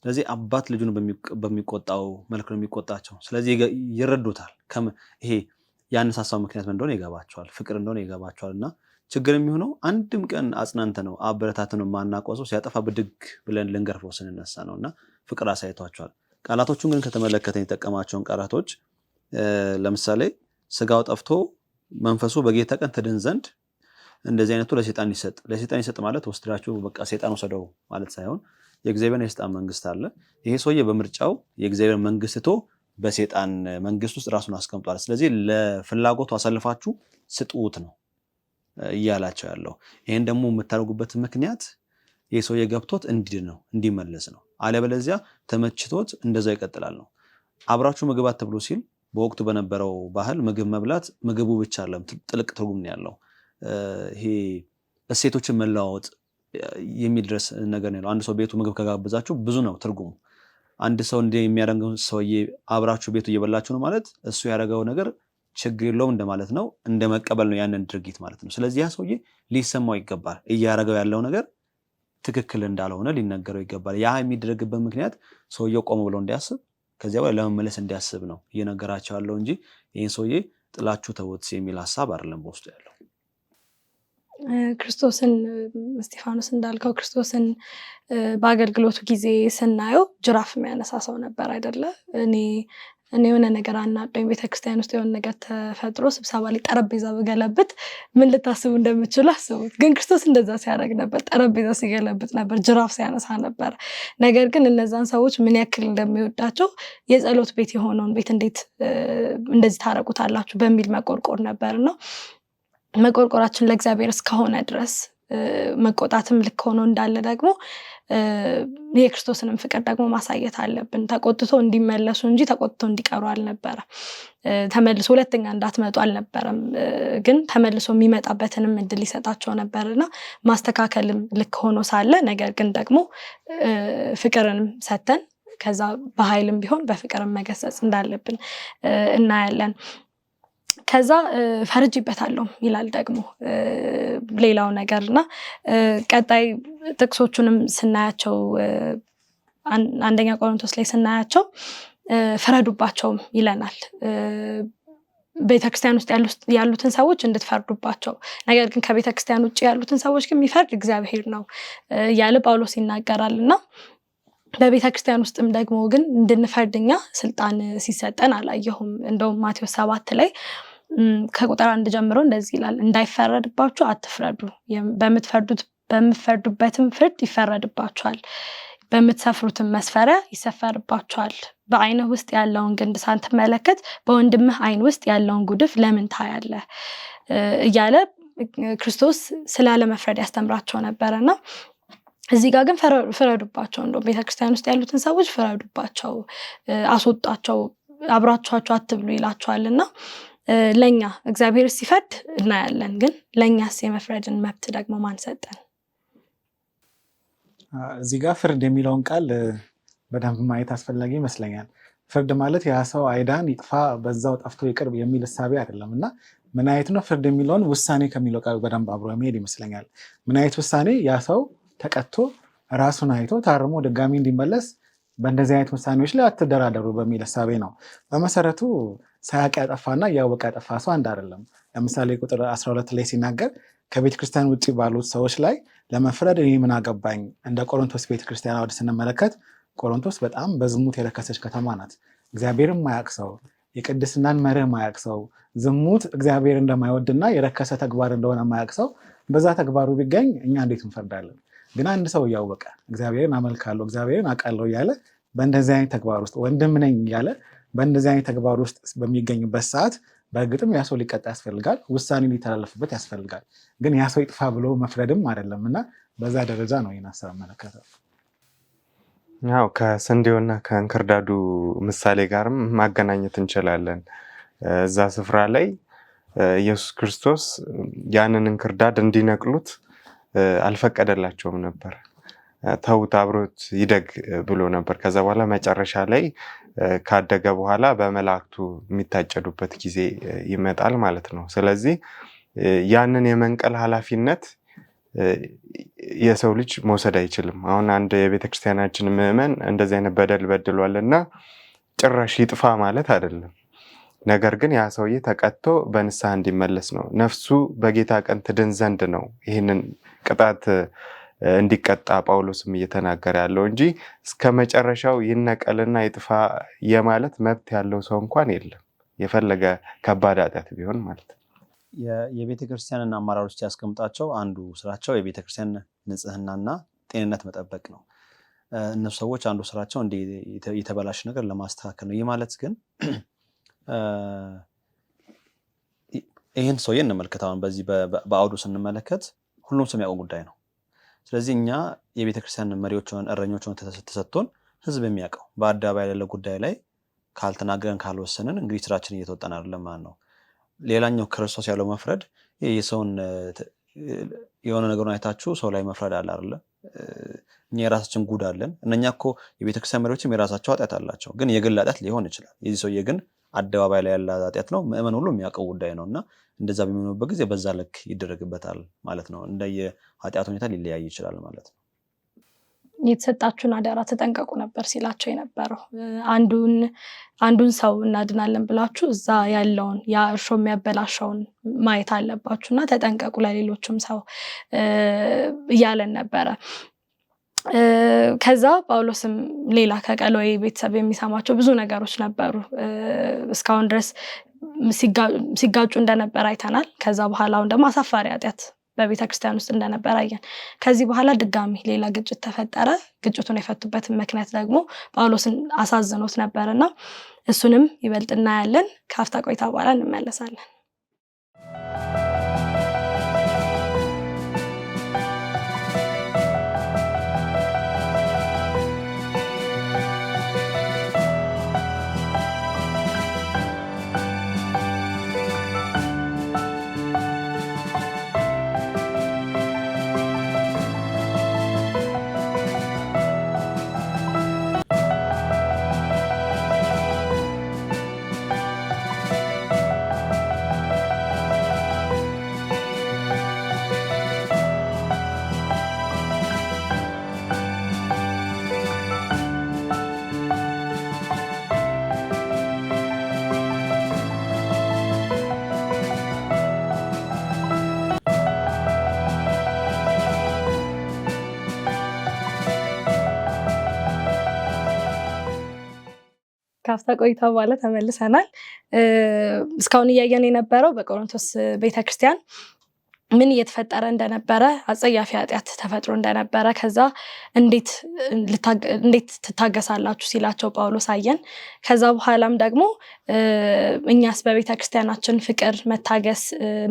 ስለዚህ አባት ልጁን በሚቆጣው መልክ ነው የሚቆጣቸው። ስለዚህ ይረዱታል። ይሄ ያነሳሳው ምክንያት ምን እንደሆነ ይገባቸዋል፣ ፍቅር እንደሆነ ይገባቸዋል። እና ችግር የሚሆነው አንድም ቀን አጽናንተ ነው አበረታተ ነው ማናውቀው ሰው ሲያጠፋ ብድግ ብለን ልንገርፈው ስንነሳ ነው። እና ፍቅር አሳይቷቸዋል። ቃላቶቹን ግን ከተመለከተን የጠቀማቸውን ቃላቶች ለምሳሌ ስጋው ጠፍቶ መንፈሱ በጌታ ቀን ትድን ዘንድ እንደዚህ አይነቱ ለሰይጣን ይሰጥ ማለት ወስዳችሁ በቃ ሰይጣን ወሰደው ማለት ሳይሆን የእግዚአብሔር የሰይጣን መንግስት አለ። ይሄ ሰውዬ በምርጫው የእግዚአብሔር መንግስት ትቶ በሰይጣን መንግስት ውስጥ ራሱን አስቀምጧል። ስለዚህ ለፍላጎቱ አሳልፋችሁ ስጡት ነው እያላቸው ያለው። ይሄን ደግሞ የምታደርጉበት ምክንያት ይሄ ሰውዬ ገብቶት እንዲድን ነው፣ እንዲመለስ ነው። አለበለዚያ ተመችቶት እንደዛው ይቀጥላል ነው። አብራችሁ ምግብ አትብሉ ሲል በወቅቱ በነበረው ባህል ምግብ መብላት ምግቡ ብቻ አይደለም፣ ጥልቅ ትርጉም ነው ያለው። ይሄ እሴቶችን መለዋወጥ የሚድረስ ነገር ነው። አንድ ሰው ቤቱ ምግብ ከጋበዛችሁ ብዙ ነው ትርጉሙ። አንድ ሰው እንደ የሚያደርገው ሰውዬ አብራችሁ ቤቱ እየበላችሁ ነው ማለት እሱ ያደረገው ነገር ችግር የለውም እንደማለት ነው፣ እንደመቀበል ነው ያንን ድርጊት ማለት ነው። ስለዚህ ያ ሰውዬ ሊሰማው ይገባል። እያደረገው ያለው ነገር ትክክል እንዳልሆነ ሊነገረው ይገባል። ያ የሚደረግበት ምክንያት ሰውዬው ቆም ብሎ እንዲያስብ ከዚያ በኋላ ለመመለስ እንዲያስብ ነው እየነገራቸው ያለው እንጂ ይህን ሰውዬ ጥላችሁ ተውት የሚል ሀሳብ አይደለም በውስጡ ያለው። ክርስቶስን እስጢፋኖስ እንዳልከው ክርስቶስን በአገልግሎቱ ጊዜ ስናየው ጅራፍ የሚያነሳ ሰው ነበር አይደለ? እኔ የሆነ ነገር አናዶኝ ቤተክርስቲያን ውስጥ የሆነ ነገር ተፈጥሮ ስብሰባ ላይ ጠረጴዛ ብገለብጥ ምን ልታስቡ እንደምችሉ አስቡት። ግን ክርስቶስ እንደዛ ሲያደርግ ነበር፣ ጠረጴዛ ሲገለብጥ ነበር፣ ጅራፍ ሲያነሳ ነበር። ነገር ግን እነዛን ሰዎች ምን ያክል እንደሚወዳቸው የጸሎት ቤት የሆነውን ቤት እንዴት እንደዚህ ታረቁታላችሁ በሚል መቆርቆር ነበር ነው። መቆርቆራችን ለእግዚአብሔር እስከሆነ ድረስ መቆጣትም ልክ ሆኖ እንዳለ ደግሞ የክርስቶስንም ፍቅር ደግሞ ማሳየት አለብን። ተቆጥቶ እንዲመለሱ እንጂ ተቆጥቶ እንዲቀሩ አልነበረ። ተመልሶ ሁለተኛ እንዳትመጡ አልነበረም። ግን ተመልሶ የሚመጣበትንም እድል ይሰጣቸው ነበርና ማስተካከልም ልክ ሆኖ ሳለ ነገር ግን ደግሞ ፍቅርንም ሰተን ከዛ በኃይልም ቢሆን በፍቅርም መገሰጽ እንዳለብን እናያለን። ከዛ ፈርጅበታለሁ ይላል ደግሞ ሌላው ነገርና ቀጣይ ጥቅሶቹንም ስናያቸው አንደኛ ቆሮንቶስ ላይ ስናያቸው ፍረዱባቸውም ይለናል። ቤተክርስቲያን ውስጥ ያሉትን ሰዎች እንድትፈርዱባቸው፣ ነገር ግን ከቤተክርስቲያን ውጭ ያሉትን ሰዎች ግን የሚፈርድ እግዚአብሔር ነው ያለ ጳውሎስ ይናገራልና በቤተክርስቲያን ውስጥም ደግሞ ግን እንድንፈርድኛ ስልጣን ሲሰጠን አላየሁም። እንደውም ማቴዎስ 7 ላይ ከቁጥር 1 ጀምሮ እንደዚህ ይላል፣ እንዳይፈረድባችሁ አትፍረዱ፣ በምትፈርዱበትም ፍርድ ይፈረድባችኋል፣ በምትሰፍሩትም መስፈሪያ ይሰፈርባችኋል፣ በአይንህ ውስጥ ያለውን ግንድ ሳትመለከት በወንድምህ አይን ውስጥ ያለውን ጉድፍ ለምን ታያለህ እያለ ክርስቶስ ስላለ መፍረድ ያስተምራቸው ነበርና እዚህ ጋር ግን ፍረዱባቸው እንደው ቤተክርስቲያን ውስጥ ያሉትን ሰዎች ፍረዱባቸው አስወጣቸው አብራችኋቸው አትብሉ ይላቸዋልና ለኛ እግዚአብሔር ሲፈርድ እናያለን ግን ለኛስ የመፍረድን መብት ደግሞ ማን ሰጠን እዚህ ጋር ፍርድ የሚለውን ቃል በደንብ ማየት አስፈላጊ ይመስለኛል ፍርድ ማለት ያ ሰው አይዳን ይጥፋ በዛው ጠፍቶ ይቅርብ የሚል ሐሳብ አይደለምና ምን አይነት ነው ፍርድ የሚለውን ውሳኔ ከሚለው ቃል በደንብ አብሮ የሚሄድ ይመስለኛል ምን አይነት ውሳኔ ያ ሰው ተቀጥቶ ራሱን አይቶ ታርሞ ድጋሚ እንዲመለስ በእንደዚህ አይነት ውሳኔዎች ላይ አትደራደሩ በሚል ሐሳብ ነው በመሰረቱ ሳያውቅ ያጠፋና ያወቀ ያጠፋ ሰው አንድ አይደለም ለምሳሌ ቁጥር 12 ላይ ሲናገር ከቤተክርስቲያን ውጪ ባሉት ሰዎች ላይ ለመፍረድ እኔ ምን አገባኝ እንደ ቆሮንቶስ ቤተክርስቲያን አውድ ስንመለከት ቆሮንቶስ በጣም በዝሙት የረከሰች ከተማ ናት እግዚአብሔርን ማያውቅ ሰው የቅድስናን መርህ ማያውቅ ሰው ዝሙት እግዚአብሔር እንደማይወድና የረከሰ ተግባር እንደሆነ ማያውቅ ሰው በዛ ተግባሩ ቢገኝ እኛ እንዴት እንፈርዳለን ግን አንድ ሰው ያወቀ እግዚአብሔርን አመልካለሁ እግዚአብሔርን አውቃለሁ ያለ በእንደዚህ አይነት ተግባር ውስጥ ወንድም ነኝ ያለ በእንደዚህ አይነት ተግባር ውስጥ በሚገኝበት ሰዓት በእርግጥም ያ ሰው ሊቀጣ ያስፈልጋል ውሳኔ ሊተላለፍበት ያስፈልጋል ግን ያ ሰው ይጥፋ ብሎ መፍረድም አይደለምና በዛ ደረጃ ነው ይሄን ሐሳብ መለከተው ያው ከስንዴውና ከእንክርዳዱ ምሳሌ ጋርም ማገናኘት እንችላለን እዛ ስፍራ ላይ ኢየሱስ ክርስቶስ ያንን እንክርዳድ እንዲነቅሉት አልፈቀደላቸውም ነበር ተውት አብሮት ይደግ ብሎ ነበር ከዛ በኋላ መጨረሻ ላይ ካደገ በኋላ በመላእክቱ የሚታጨዱበት ጊዜ ይመጣል ማለት ነው ስለዚህ ያንን የመንቀል ኃላፊነት የሰው ልጅ መውሰድ አይችልም አሁን አንድ የቤተክርስቲያናችን ምዕመን እንደዚህ አይነት በደል በድሏልና ጭራሽ ይጥፋ ማለት አይደለም ነገር ግን ያ ሰውዬ ተቀጥቶ በንስሐ እንዲመለስ ነው ነፍሱ በጌታ ቀን ትድን ዘንድ ነው ይሄንን ቅጣት እንዲቀጣ ጳውሎስም እየተናገረ ያለው እንጂ እስከመጨረሻው ይነቀልና ይጥፋ የማለት መብት ያለው ሰው እንኳን የለም የፈለገ ከባድ ኃጢአት ቢሆን ማለት የቤተክርስቲያንና አመራሮች ያስቀምጣቸው አንዱ ስራቸው የቤተክርስቲያን ንጽህናና ጤንነት መጠበቅ ነው እነሱ ሰዎች አንዱ ስራቸው እንደ የተበላሽ ነገር ለማስተካከል ነው ይህ ማለት ግን ይሄን ሰው እንመልከታውን በዚህ በአውዱ ስንመለከት ሁሉም ሰው የሚያውቀው ጉዳይ ነው ስለዚህ እኛ የቤተክርስቲያን መሪዎች ሆነን እረኞች ሆነን ተሰጥቶን ህዝብ የሚያውቀው በአደባባይ ያለ ጉዳይ ላይ ካልተናገረን ካልወሰንን እንግዲህ ስራችን እየተወጣን አይደለም ማለት ነው ሌላኛው ክርስቶስ ያለው መፍረድ የሰውን የሆነ ነገሩን አይታችሁ ሰው ላይ መፍረድ አለ አይደል እኛ የራሳችን ጉድ አለን እነኛ እኮ የቤተክርስቲያን መሪዎችም የራሳቸው ኃጢአት አላቸው ግን የግል ኃጢአት ሊሆን ይችላል የዚህ ሰውዬ ግን አደባባይ ላይ ያለ ኃጢአት ነው ምእመን ሁሉ የሚያውቀው ጉዳይ ነውና እንደዛ በሚሆንበት ጊዜ በዛ ልክ ይደረግበታል ማለት ነው እንደየ ኃጢአት ሁኔታ ሊለያይ ይችላል ማለት ነው የተሰጣችሁን አደራ ተጠንቀቁ ነበር ሲላቸው የነበረው አንዱን ሰው እናድናለን ብላችሁ እዛ ያለውን ያ እርሾ የሚያበላሸውን ማየት አለባችሁና ተጠንቀቁ ለሌሎችም ሰው እያለን ነበረ ከዛ ጳውሎስም ሌላ ከቀሎይ ቤተሰብ የሚሰማቸው ብዙ ነገሮች ነበሩ እስካሁን ድረስ ሲጋጩ እንደነበር አይተናል ከዛ በኋላ አሁን ደግሞ አሳፋሪ ኃጢአት በቤተክርስቲያን ውስጥ እንደነበር አየን ከዚህ በኋላ ድጋሚ ሌላ ግጭት ተፈጠረ ግጭቱን የፈቱበትን ምክንያት ደግሞ ጳውሎስን አሳዝኖት ነበርና እሱንም ይበልጥ እናያለን ከአፍታ ቆይታ በኋላ እንመለሳለን ካፍታ ቆይታ በኋላ ተመልሰናል እስካሁን እያየን የነበረው በቆሮንቶስ ቤተክርስቲያን ምን እየተፈጠረ እንደነበረ አጸያፊ ኃጢአት ተፈጥሮ እንደነበረ ከዛ እንዴት ትታገሳላችሁ ሲላቸው ጳውሎስ አየን። ከዛ በኋላም ደግሞ እኛስ በቤተ ክርስቲያናችን ፍቅር፣ መታገስ፣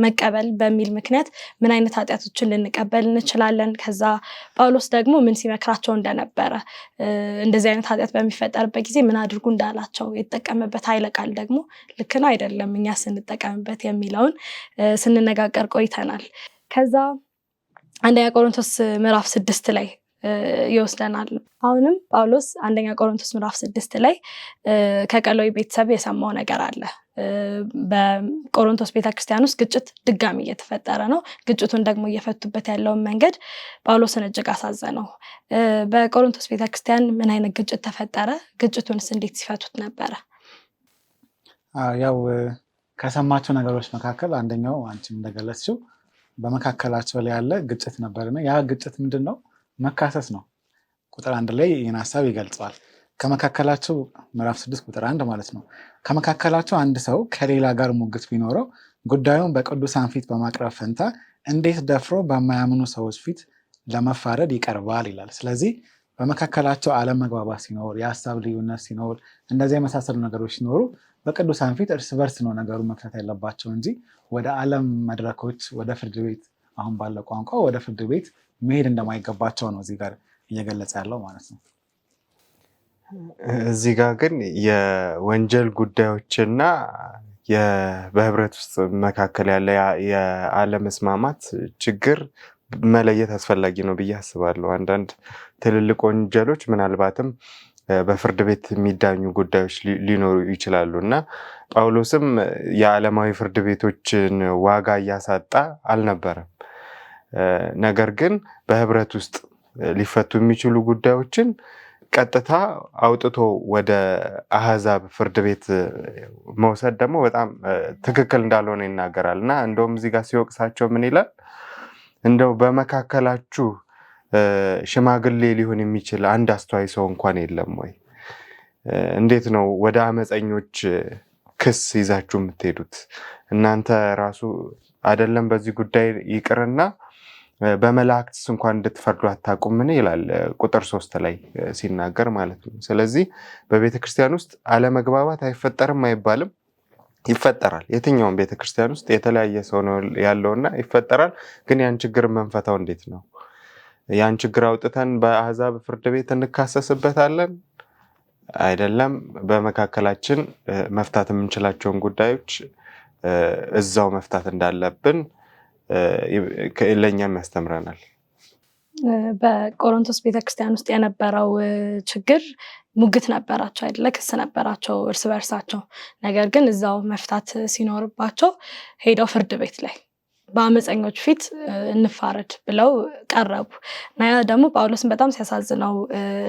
መቀበል በሚል ምክንያት ምን አይነት ኃጢአቶችን ልንቀበል እንችላለን? ከዛ ጳውሎስ ደግሞ ምን ሲመክራቸው እንደነበረ እንደዚህ አይነት ኃጢአት በሚፈጠርበት ጊዜ ምን አድርጉ እንዳላቸው የተጠቀመበት ኃይለ ቃል ደግሞ ልክ ነው አይደለም እኛ ስንጠቀምበት የሚለውን ስንነጋገር ቆይተናል። ከዛ አንደኛ ቆሮንቶስ ምዕራፍ 6 ላይ ይወስደናል። አሁንም ጳውሎስ አንደኛ ቆሮንቶስ ምዕራፍ 6 ላይ ከቀሎይ ቤተሰብ የሰማው ነገር አለ። በቆሮንቶስ ቤተክርስቲያን ውስጥ ግጭት ድጋሚ እየተፈጠረ ነው። ግጭቱን ደግሞ እየፈቱበት ያለውን መንገድ ጳውሎስን እጅግ አሳዘነው። በቆሮንቶስ ቤተክርስቲያን ምን አይነት ግጭት ተፈጠረ? ግጭቱንስ እንዴት ሲፈቱት ነበረ? ያው ከሰማቸው ነገሮች መካከል አንደኛው አንቺም እንደገለጽሽው በመካከላቸው ላይ ያለ ግጭት ነበርና ያ ግጭት ምንድን ነው? መካሰስ ነው። ቁጥር 1 ላይ ይህን ሀሳብ ይገልጸዋል። ከመካከላቸው ምዕራፍ 6 ቁጥር 1 ማለት ነው። ከመካከላቸው አንድ ሰው ከሌላ ጋር ሙግት ቢኖረው ጉዳዩን በቅዱሳን ፊት በማቅረብ ፈንታ እንዴት ደፍሮ በማያምኑ ሰዎች ፊት ለመፋረድ ይቀርባል ይላል። ስለዚህ በመካከላቸው አለመግባባት ሲኖር፣ የሀሳብ ልዩነት ሲኖር፣ እንደዚህ የመሳሰሉ ነገሮች ሲኖሩ በቅዱሳን ፊት እርስ በርስ ነው ነገሩ መፍታት ያለባቸው እንጂ ወደ ዓለም መድረኮች፣ ወደ ፍርድ ቤት፣ አሁን ባለው ቋንቋ ወደ ፍርድ ቤት መሄድ እንደማይገባቸው ነው እዚህ ጋር እየገለጸ ያለው ማለት ነው። እዚህ ጋር ግን የወንጀል ጉዳዮችና በህብረት ውስጥ መካከል ያለ የአለመስማማት ችግር መለየት አስፈላጊ ነው ብዬ አስባለሁ። አንዳንድ ትልልቅ ወንጀሎች ምናልባትም በፍርድ ቤት የሚዳኙ ጉዳዮች ሊኖሩ ይችላሉ እና ጳውሎስም የዓለማዊ ፍርድ ቤቶችን ዋጋ እያሳጣ አልነበረም። ነገር ግን በህብረት ውስጥ ሊፈቱ የሚችሉ ጉዳዮችን ቀጥታ አውጥቶ ወደ አህዛብ ፍርድ ቤት መውሰድ ደግሞ በጣም ትክክል እንዳልሆነ ይናገራል እና እንደውም እዚህ ጋር ሲወቅሳቸው ምን ይላል? እንደው በመካከላችሁ ሽማግሌ ሊሆን የሚችል አንድ አስተዋይ ሰው እንኳን የለም ወይ? እንዴት ነው ወደ አመፀኞች ክስ ይዛችሁ የምትሄዱት? እናንተ ራሱ አይደለም በዚህ ጉዳይ ይቅርና በመላእክትስ እንኳን እንድትፈርዱ አታውቁምን? ይላል ቁጥር 3 ላይ ሲናገር ማለት ነው። ስለዚህ በቤተክርስቲያን ውስጥ አለመግባባት አይፈጠርም አይባልም፣ ይፈጠራል። የትኛውም ቤተክርስቲያን ውስጥ የተለያየ ሰው ነው ያለውና ይፈጠራል። ግን ያን ችግር መንፈታው እንዴት ነው? ያን ችግር አውጥተን በአህዛብ ፍርድ ቤት እንካሰስበታለን? አይደለም። በመካከላችን መፍታት የምንችላቸውን ጉዳዮች እዛው መፍታት እንዳለብን ለእኛም ያስተምረናል። በቆሮንቶስ ቤተክርስቲያን ውስጥ የነበረው ችግር ሙግት ነበራቸው አይደለ? ክስ ነበራቸው እርስ በርሳቸው። ነገር ግን እዛው መፍታት ሲኖርባቸው ሄደው ፍርድ ቤት ላይ በአመፀኞች ፊት እንፋረድ ብለው ቀረቡ እና ያ ደግሞ ጳውሎስን በጣም ሲያሳዝነው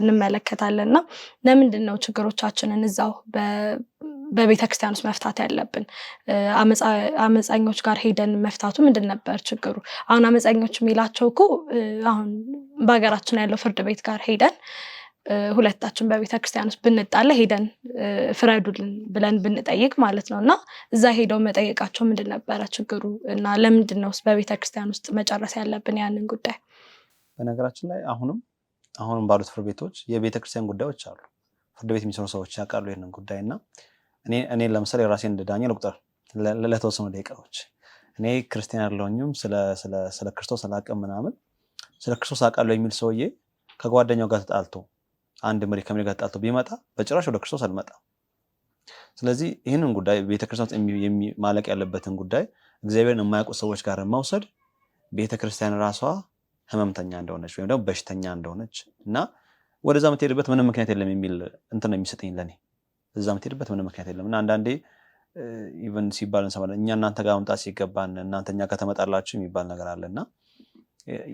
እንመለከታለን። እና ለምንድን ነው ችግሮቻችንን እዛው በቤተክርስቲያን ውስጥ መፍታት ያለብን? አመፀኞች ጋር ሄደን መፍታቱ ምንድን ነበር ችግሩ? አሁን አመፀኞች የሚላቸው እኮ አሁን በሀገራችን ያለው ፍርድ ቤት ጋር ሄደን ሁለታችን በቤተክርስቲያን ውስጥ ብንጣላ ሄደን ፍረዱልን ብለን ብንጠይቅ ማለት ነው። እና እዛ ሄደው መጠየቃቸው ምንድን ነበረ ችግሩ? እና ለምንድን ነው በቤተክርስቲያን ውስጥ መጨረስ ያለብን ያንን ጉዳይ? በነገራችን ላይ አሁንም ባሉት ፍርድ ቤቶች የቤተክርስቲያን ጉዳዮች አሉ። ፍርድ ቤት የሚሰሩ ሰዎች ያውቃሉ ይህንን ጉዳይ እና እኔ ለምሳሌ ራሴን እንደ ዳኛ ልቁጠር ለተወሰኑ ደቂቃዎች። እኔ ክርስቲያን አይደለሁም፣ ስለ ክርስቶስ አላውቅም ምናምን። ስለ ክርስቶስ አውቃለሁ የሚል ሰውዬ ከጓደኛው ጋር ተጣልቶ አንድ መሪ ከመሪ ጋር ተጣልቶ ቢመጣ በጭራሽ ወደ ክርስቶስ አልመጣም። ስለዚህ ይህንን ጉዳይ ቤተክርስቲያን ውስጥ ማለቅ ያለበትን ጉዳይ እግዚአብሔርን የማያውቁ ሰዎች ጋር መውሰድ ቤተክርስቲያን ራሷ ህመምተኛ እንደሆነች ወይም ደግሞ በሽተኛ እንደሆነች እና ወደዛ የምትሄድበት ምንም ምክንያት የለም የሚል እንትን ነው የሚሰጠኝ ለኔ። እዛ የምትሄድበት ምንም ምክንያት የለም እና አንዳንዴ ኢቨን ሲባል እንሰማለን እኛ እናንተ ጋር መምጣት ሲገባን እናንተ እኛ ጋር ትመጣላችሁ የሚባል ነገር አለና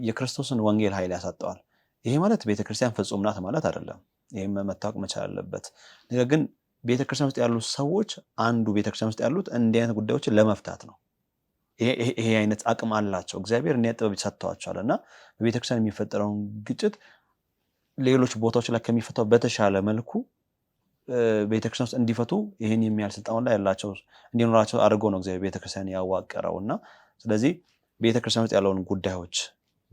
የክርስቶስን ወንጌል ኃይል ያሳጠዋል። ይሄ ማለት ቤተክርስቲያን ፍጹም ናት ማለት አይደለም። ይሄም መታወቅ መቻል አለበት። ነገር ግን ቤተክርስቲያን ውስጥ ያሉ ሰዎች አንዱ ቤተክርስቲያን ውስጥ ያሉት እንዲህ አይነት ጉዳዮችን ለመፍታት ነው። ይሄ አይነት አቅም አላቸው። እግዚአብሔር እንዲህ ጥበብ ሰጥቷቸዋል እና በቤተክርስቲያን የሚፈጠረውን ግጭት ሌሎች ቦታዎች ላይ ከሚፈታው በተሻለ መልኩ ቤተክርስቲያን ውስጥ እንዲፈቱ ይህን የሚያህል ስልጣን ላይ ያላቸው እንዲኖራቸው አድርጎ ነው እግዚአብሔር ቤተክርስቲያን ያዋቀረው እና ስለዚህ ቤተክርስቲያን ውስጥ ያለውን ጉዳዮች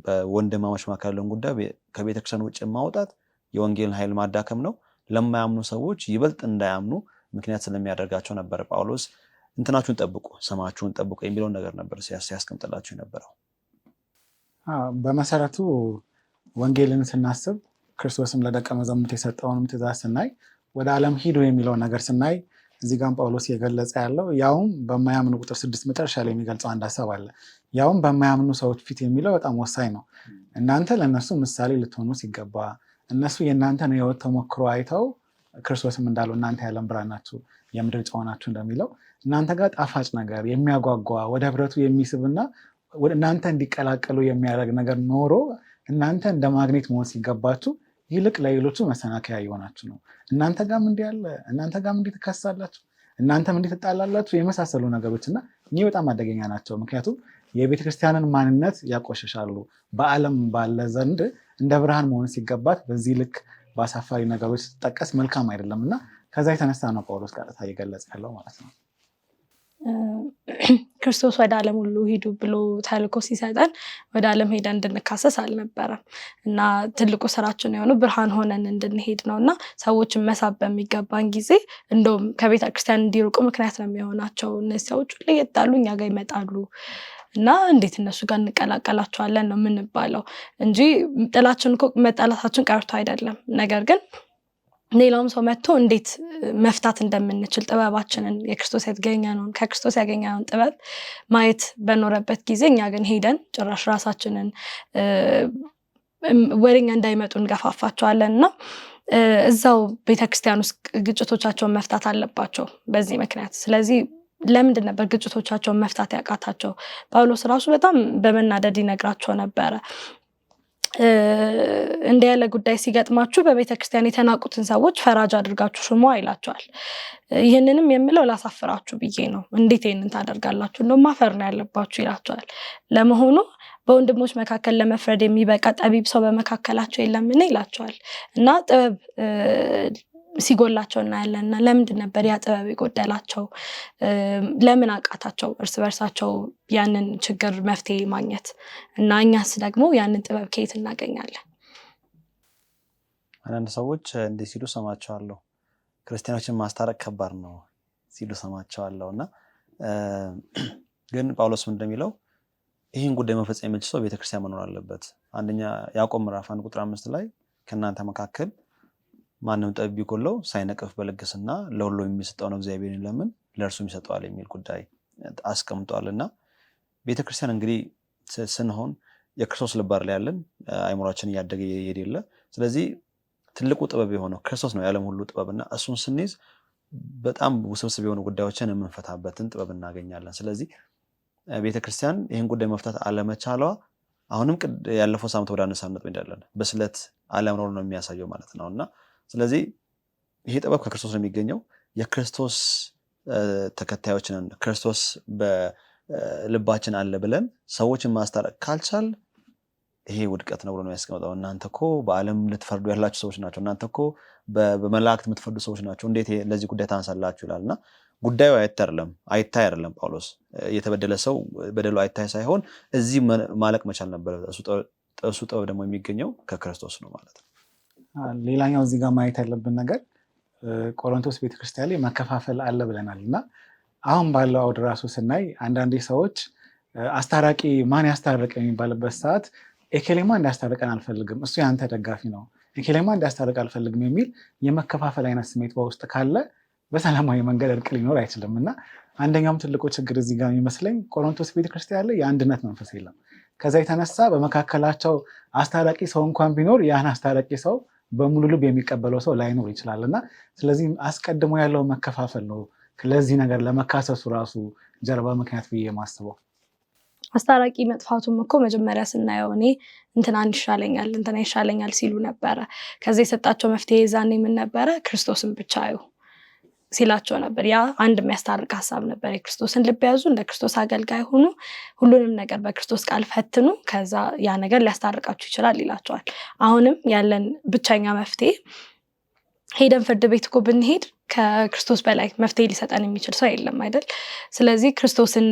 በወንድማማች መካከል ያለውን ጉዳይ ከቤተክርስቲያን ውጭ ማውጣት የወንጌልን ኃይል ማዳከም ነው። ለማያምኑ ሰዎች ይበልጥ እንዳያምኑ ምክንያት ስለሚያደርጋቸው ነበር ጳውሎስ እንትናችሁን ጠብቁ፣ ስማችሁን ጠብቁ የሚለውን ነገር ነበር ሲያስቀምጥላቸው የነበረው። በመሰረቱ ወንጌልን ስናስብ ክርስቶስም ለደቀ መዛሙርት የሰጠውንም ትእዛዝ ስናይ ወደ ዓለም ሂዱ የሚለውን ነገር ስናይ እዚህ ጋር ጳውሎስ የገለጸ ያለው ያውም በማያምኑ ቁጥር 6 መጨረሻ ላይ የሚገልጸው አንድ ሀሳብ አለ። ያውም በማያምኑ ሰዎች ፊት የሚለው በጣም ወሳኝ ነው። እናንተ ለእነሱ ምሳሌ ልትሆኑ ሲገባ እነሱ የእናንተን የህይወት ተሞክሮ አይተው ክርስቶስም እንዳለው እናንተ የዓለም ብርሃን ናችሁ፣ የምድር ጨው ናችሁ እንደሚለው እናንተ ጋር ጣፋጭ ነገር የሚያጓጓ ወደ ህብረቱ የሚስብና እናንተ እንዲቀላቀሉ የሚያደርግ ነገር ኖሮ እናንተ እንደ ማግኔት መሆን ሲገባችሁ ይልቅ ለሌሎቹ መሰናከያ የሆናችሁ ነው። እናንተ ጋርም እንዲህ ያለ፣ እናንተ ጋርም እንዲህ ትከሳላችሁ፣ እናንተም እንዲህ ትጣላላችሁ የመሳሰሉ ነገሮች እና እኚህ በጣም አደገኛ ናቸው። ምክንያቱም የቤተክርስቲያንን ማንነት ያቆሸሻሉ። በዓለም ባለ ዘንድ እንደ ብርሃን መሆን ሲገባት በዚህ ልክ በአሳፋሪ ነገሮች ስትጠቀስ መልካም አይደለም እና ከዛ የተነሳ ነው ጳውሎስ ቀጥታ እየገለጸ ያለው ማለት ነው። ክርስቶስ ወደ ዓለም ሁሉ ሂዱ ብሎ ተልኮ ሲሰጠን ወደ ዓለም ሄደን እንድንካሰስ አልነበረም እና ትልቁ ስራችን የሆነው ብርሃን ሆነን እንድንሄድ ነው እና ሰዎችን መሳብ በሚገባን ጊዜ እንደውም ከቤተ ክርስቲያን እንዲርቁ ምክንያት ነው የሚሆናቸው። እነዚህ ሰዎች ሁሉ እየጣሉ እኛ ጋር ይመጣሉ እና እንዴት እነሱ ጋር እንቀላቀላቸዋለን ነው የምንባለው እንጂ ጥላችን እኮ መጣላታችን ቀርቶ አይደለም። ነገር ግን ሌላውም ሰው መጥቶ እንዴት መፍታት እንደምንችል ጥበባችንን ከክርስቶስ ያገኘነውን ጥበብ ማየት በኖረበት ጊዜ እኛ ግን ሄደን ጭራሽ ራሳችንን ወደኛ እንዳይመጡ እንገፋፋቸዋለን እና እዛው ቤተክርስቲያን ውስጥ ግጭቶቻቸውን መፍታት አለባቸው በዚህ ምክንያት። ስለዚህ ለምንድን ነበር ግጭቶቻቸውን መፍታት ያቃታቸው? ጳውሎስ ራሱ በጣም በመናደድ ይነግራቸው ነበረ። እንዲህ ያለ ጉዳይ ሲገጥማችሁ በቤተክርስቲያን የተናቁትን ሰዎች ፈራጅ አድርጋችሁ ሽሙ አይላቸዋል። ይህንንም የምለው ላሳፍራችሁ ብዬ ነው። እንዴት ይህንን ታደርጋላችሁ? እንደው ማፈር ነው ያለባችሁ ይላቸዋል። ለመሆኑ በወንድሞች መካከል ለመፍረድ የሚበቃ ጠቢብ ሰው በመካከላቸው የለምን ይላቸዋል። እና ጥበብ ሲጎላቸው እናያለን እና ለምንድን ነበር ያ ጥበብ የጎደላቸው? ለምን አቃታቸው እርስ በርሳቸው ያንን ችግር መፍትሄ ማግኘት? እና እኛስ ደግሞ ያንን ጥበብ ከየት እናገኛለን? አንዳንድ ሰዎች እንዲህ ሲሉ ሰማቸዋለሁ፣ ክርስቲያኖችን ማስታረቅ ከባድ ነው ሲሉ ሰማቸዋለሁ። እና ግን ጳውሎስ እንደሚለው ይህን ጉዳይ መፈጸም የሚችል ሰው ቤተክርስቲያን መኖር አለበት። አንደኛ ያዕቆብ ምዕራፍ 1 ቁጥር 5 ላይ ከእናንተ መካከል ማንም ጠቢብ ቢጎለው ሳይነቅፍ በልግስና ለሁሉ የሚሰጠው ነው እግዚአብሔርን ለምን ለእርሱም ይሰጠዋል የሚል ጉዳይ አስቀምጧል። እና ቤተክርስቲያን እንግዲህ ስንሆን የክርስቶስ ልባር ላይ ያለን አይምሯችን እያደገ የሄደ። ስለዚህ ትልቁ ጥበብ የሆነው ክርስቶስ ነው የዓለም ሁሉ ጥበብና እሱን ስንይዝ በጣም ውስብስብ የሆኑ ጉዳዮችን የምንፈታበትን ጥበብ እናገኛለን። ስለዚህ ቤተክርስቲያን ይህን ጉዳይ መፍታት አለመቻሏ አሁንም ያለፈው ሳምንት ወደ አነሳነት እንዳለን በስለት አለመኖር ነው የሚያሳየው ማለት ነው። እና ስለዚህ ይሄ ጥበብ ከክርስቶስ ነው የሚገኘው። የክርስቶስ ተከታዮች ነን፣ ክርስቶስ በልባችን አለ ብለን ሰዎችን ማስታረቅ ካልቻል ይሄ ውድቀት ነው ብሎ ነው ያስቀምጠው። እናንተ እኮ በዓለም ልትፈርዱ ያላችሁ ሰዎች ናቸው፣ እናንተ እኮ በመላእክት የምትፈርዱ ሰዎች ናቸው፣ እንዴት ለዚህ ጉዳይ ታንሳላችሁ ይላል። እና ጉዳዩ አይታይ አይደለም ጳውሎስ የተበደለ ሰው በደሉ አይታይ ሳይሆን እዚህ ማለቅ መቻል ነበር። እሱ ጥበብ ደግሞ የሚገኘው ከክርስቶስ ነው ማለት ነው። ሌላኛው እዚህ ጋር ማየት ያለብን ነገር ቆሮንቶስ ቤተክርስቲያን ላይ መከፋፈል አለ ብለናል እና አሁን ባለው አውድ ራሱ ስናይ አንዳንዴ ሰዎች አስታራቂ ማን ያስታርቅ የሚባልበት ሰዓት ኤኬሌማ እንዲያስታርቀን አልፈልግም፣ እሱ ያንተ ደጋፊ ነው፣ ኤኬሌማ እንዲያስታርቅ አልፈልግም የሚል የመከፋፈል አይነት ስሜት በውስጥ ካለ በሰላማዊ መንገድ እርቅ ሊኖር አይችልም። እና አንደኛውም ትልቁ ችግር እዚህ ጋር የሚመስለኝ ቆሮንቶስ ቤተክርስቲያን ላይ የአንድነት መንፈስ የለም። ከዛ የተነሳ በመካከላቸው አስታራቂ ሰው እንኳን ቢኖር ያን አስታራቂ ሰው በሙሉ ልብ የሚቀበለው ሰው ላይኖር ይችላል። እና ስለዚህ አስቀድሞ ያለው መከፋፈል ነው ለዚህ ነገር ለመካሰሱ ራሱ ጀርባ ምክንያት ብዬ የማስበው። አስታራቂ መጥፋቱም እኮ መጀመሪያ ስናየው እኔ እንትና ይሻለኛል ሲሉ ነበረ። ከዛ የሰጣቸው መፍትሄ ዛኔ ምን ነበረ? ክርስቶስን ብቻ አዩ ሲላቸው ነበር። ያ አንድ የሚያስታርቅ ሀሳብ ነበር። የክርስቶስን ልብ ያዙ፣ እንደ ክርስቶስ አገልጋይ ሁኑ፣ ሁሉንም ነገር በክርስቶስ ቃል ፈትኑ፣ ከዛ ያ ነገር ሊያስታርቃችሁ ይችላል ይላቸዋል። አሁንም ያለን ብቸኛ መፍትሄ ሄደን ፍርድ ቤት እኮ ብንሄድ ከክርስቶስ በላይ መፍትሄ ሊሰጠን የሚችል ሰው የለም አይደል? ስለዚህ ክርስቶስን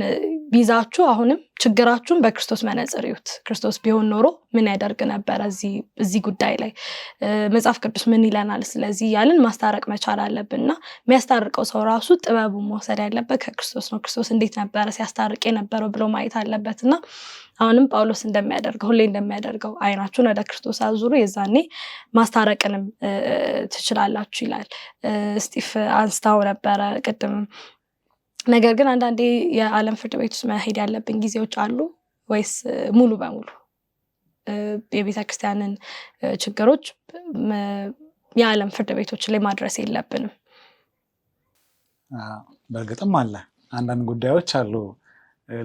ቢዛችሁ አሁንም ችግራችሁን በክርስቶስ መነጽር ይዩት። ክርስቶስ ቢሆን ኖሮ ምን ያደርግ ነበር እዚህ ጉዳይ ላይ መጽሐፍ ቅዱስ ምን ይለናል? ስለዚህ ያልን ማስታረቅ መቻል አለብንና የሚያስታርቀው ሰው ራሱ ጥበቡን መውሰድ ያለበት ከክርስቶስ ነው። ክርስቶስ እንዴት ነበረ ሲያስታርቅ የነበረው ብሎ ማየት አለበትና አሁንም ጳውሎስ እንደሚያደርገው ሁሌ እንደሚያደርገው አይናችሁን ወደ ክርስቶስ አዙሩ፣ የዛኔ ማስታረቅንም ትችላላችሁ ይላል። ስጢፍ አንስታው ነበረ ቅድም። ነገር ግን አንዳንዴ የዓለም ፍርድ ቤት ውስጥ መሄድ ያለብን ጊዜዎች አሉ ወይስ ሙሉ በሙሉ የቤተክርስቲያንን ችግሮች የዓለም ፍርድ ቤቶች ላይ ማድረስ የለብንም? በእርግጥም አለ አንዳንድ ጉዳዮች አሉ።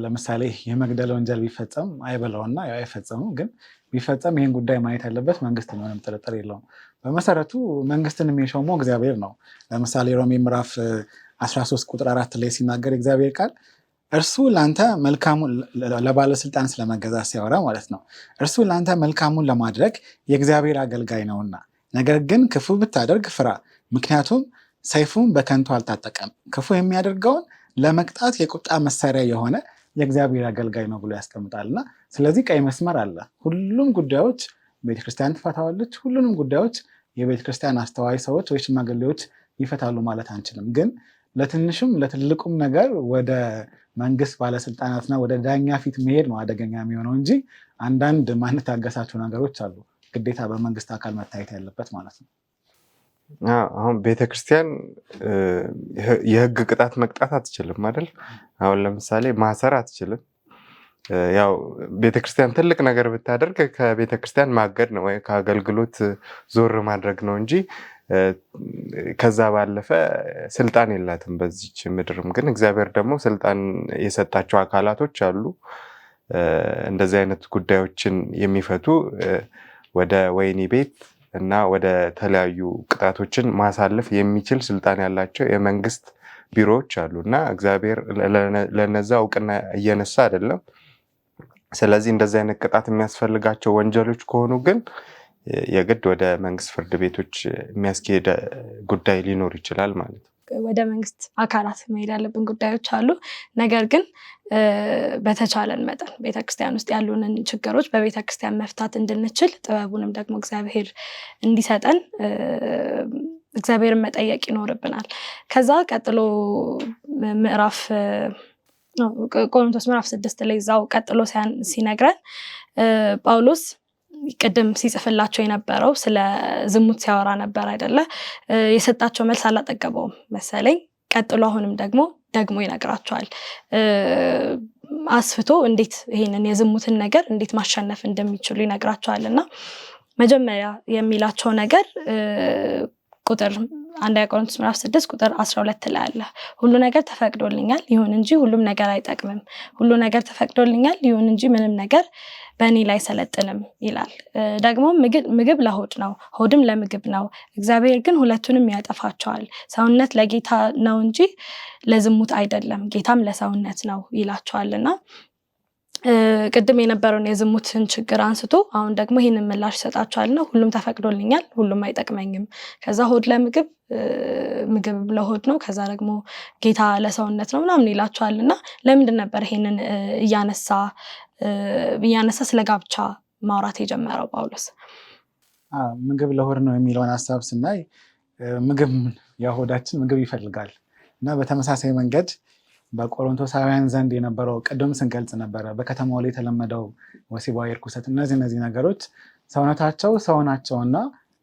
ለምሳሌ የመግደል ወንጀል ቢፈጸም አይበለውና አይፈጸሙም፣ ግን ቢፈጸም ይህን ጉዳይ ማየት ያለበት መንግስት ነው፣ ምንም ጥርጥር የለውም። በመሰረቱ መንግስትን የሚሾመው እግዚአብሔር ነው። ለምሳሌ ሮሜ ምዕራፍ 13 ቁጥር 4 ላይ ሲናገር እግዚአብሔር ቃል እርሱ ለአንተ መልካሙን ለባለስልጣን ስለመገዛት ሲያወራ ማለት ነው። እርሱ ለአንተ መልካሙን ለማድረግ የእግዚአብሔር አገልጋይ ነውና፣ ነገር ግን ክፉ ብታደርግ ፍራ፣ ምክንያቱም ሰይፉን በከንቱ አልታጠቀም፣ ክፉ የሚያደርገውን ለመቅጣት የቁጣ መሳሪያ የሆነ የእግዚአብሔር አገልጋይ ነው ብሎ ያስቀምጣልና፣ ስለዚህ ቀይ መስመር አለ። ሁሉም ጉዳዮች ቤተክርስቲያን ትፈታዋለች። ሁሉንም ጉዳዮች የቤተክርስቲያን አስተዋይ ሰዎች ወይ ሽማግሌዎች ይፈታሉ ማለት አንችልም። ግን ለትንሹም ለትልቁም ነገር ወደ መንግስት ባለስልጣናትና ወደ ዳኛ ፊት መሄድ ነው አደገኛ የሚሆነው እንጂ አንዳንድ ማንታገሳቸው ነገሮች አሉ ግዴታ በመንግስት አካል መታየት ያለበት ማለት ነው። አሁን ቤተክርስቲያን የህግ ቅጣት መቅጣት አትችልም አይደል? አሁን ለምሳሌ ማሰር አትችልም። ያው ቤተክርስቲያን ትልቅ ነገር ብታደርግ ከቤተክርስቲያን ማገድ ነው ወይ ከአገልግሎት ዞር ማድረግ ነው እንጂ ከዛ ባለፈ ስልጣን የላትም በዚች ምድርም። ግን እግዚአብሔር ደግሞ ስልጣን የሰጣቸው አካላቶች አሉ እንደዚህ አይነት ጉዳዮችን የሚፈቱ ወደ ወህኒ ቤት እና ወደ ተለያዩ ቅጣቶችን ማሳለፍ የሚችል ስልጣን ያላቸው የመንግስት ቢሮዎች አሉ እና እግዚአብሔር ለነዛ እውቅና እየነሳ አይደለም። ስለዚህ እንደዚህ አይነት ቅጣት የሚያስፈልጋቸው ወንጀሎች ከሆኑ ግን የግድ ወደ መንግስት ፍርድ ቤቶች የሚያስኬድ ጉዳይ ሊኖር ይችላል ማለት ነው። ወደ መንግስት አካላት መሄድ ያለብን ጉዳዮች አሉ። ነገር ግን በተቻለን መጠን ቤተክርስቲያን ውስጥ ያሉንን ችግሮች በቤተክርስቲያን መፍታት እንድንችል ጥበቡንም ደግሞ እግዚአብሔር እንዲሰጠን እግዚአብሔርን መጠየቅ ይኖርብናል። ከዛ ቀጥሎ ቆሮንቶስ ምዕራፍ 6 ላይ እዛው ቀጥሎ ሲነግረን ጳውሎስ ቅድም ሲጽፍላቸው የነበረው ስለ ዝሙት ሲያወራ ነበር አይደለ? የሰጣቸው መልስ አላጠገበውም መሰለኝ። ቀጥሎ አሁንም ደግሞ ይነግራቸዋል አስፍቶ እንዴት ይሄንን የዝሙትን ነገር እንዴት ማሸነፍ እንደሚችሉ ይነግራቸዋል። እና መጀመሪያ የሚላቸው ነገር ቁጥር 1 ቆሮንቶስ ምዕራፍ 6 ቁጥር 12 ላይ አለ። ሁሉ ነገር ተፈቅዶልኛል፣ ይሁን እንጂ ሁሉም ነገር አይጠቅምም። ሁሉ ነገር ተፈቅዶልኛል፣ ይሁን እንጂ ምንም ነገር በእኔ ላይ ሰለጥንም ይላል። ደግሞ ምግብ ለሆድ ነው፣ ሆድም ለምግብ ነው። እግዚአብሔር ግን ሁለቱንም ያጠፋቸዋል። ሰውነት ለጌታ ነው እንጂ ለዝሙት አይደለም፣ ጌታም ለሰውነት ነው ይላቸዋልና ቅድም የነበረውን የዝሙትን ችግር አንስቶ አሁን ደግሞ ይህንን ምላሽ ይሰጣቸዋልና ሁሉም ተፈቅዶልኛል፣ ሁሉም አይጠቅመኝም። ከዛ ሆድ ለምግብ ምግብ ለሆድ ነው፣ ከዛ ደግሞ ጌታ ለሰውነት ነው ምናምን ይላቸዋልና ለምንድን ነበር ይሄንን እያነሳ ስለ ጋብቻ ማውራት የጀመረው ጳውሎስ? ምግብ ለሆድ ነው የሚለውን ሀሳብ ስናይ ምግብ የሆዳችን ምግብ ይፈልጋል እና በተመሳሳይ መንገድ በቆሮንቶሳውያን ዘንድ የነበረው ቅድም ስንገልጽ ነበረ በከተማው ላይ የተለመደው ወሲባዊ ርኩሰት፣ እነዚህ ነገሮች ሰውነታቸው ሰው ናቸውና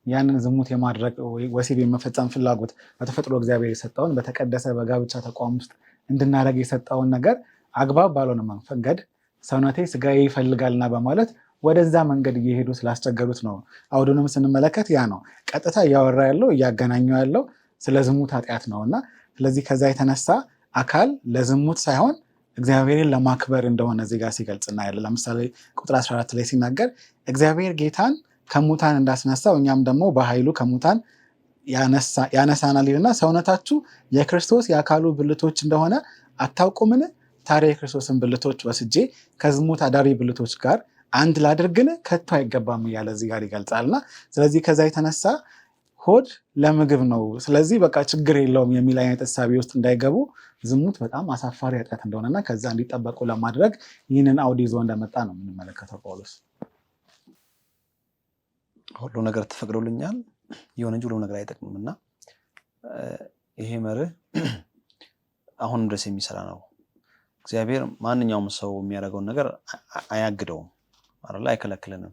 ያንን ዝሙት የማድረግ ወሲብ የመፈጸም ፍላጎት በተፈጥሮ እግዚአብሔር የሰጠውን በተቀደሰ በጋብቻ ተቋም ውስጥ እንድናደርግ የሰጠውን ነገር አግባብ ባልሆነ መንገድ ሰውነቴ ስጋዬ ይፈልጋልና በማለት ወደዛ መንገድ እየሄዱ ስላስቸገሩት ነው። አውዱንም ስንመለከት ያ ነው ቀጥታ እያወራ ያለው እያገናኘው ያለው ስለ ዝሙት ኃጢአት ነው። እና ስለዚህ ከዛ የተነሳ አካል ለዝሙት ሳይሆን እግዚአብሔርን ለማክበር እንደሆነ እዚህ ጋር ሲገልጽ እናያለን። ለምሳሌ ቁጥር 14 ላይ ሲናገር እግዚአብሔር ጌታን ከሙታን እንዳስነሳው እኛም ደግሞ በኃይሉ ከሙታን ያነሳናል ይልና ሰውነታችሁ የክርስቶስ የአካሉ ብልቶች እንደሆነ አታውቁምን? ታዲያ የክርስቶስን ብልቶች ወስጄ ከዝሙት አዳሪ ብልቶች ጋር አንድ ላድርግን? ከቶ አይገባም እያለ እዚህ ጋር ይገልጻልና ስለዚህ ከዛ የተነሳ ሆድ ለምግብ ነው ስለዚህ በቃ ችግር የለውም የሚል አይነት እሳቤ ውስጥ እንዳይገቡ ዝሙት በጣም አሳፋሪ ኃጢአት እንደሆነና ከዛ እንዲጠበቁ ለማድረግ ይህንን አውድ ይዞ እንደመጣ ነው የምንመለከተው ጳውሎስ። ሁሉ ነገር ተፈቅዶልኛል የሆነ እንጂ ሁሉ ነገር አይጠቅምም እና ይሄ መርህ አሁንም ድረስ የሚሰራ ነው። እግዚአብሔር ማንኛውም ሰው የሚያደርገውን ነገር አያግደውም አይደል? አይከለክልንም።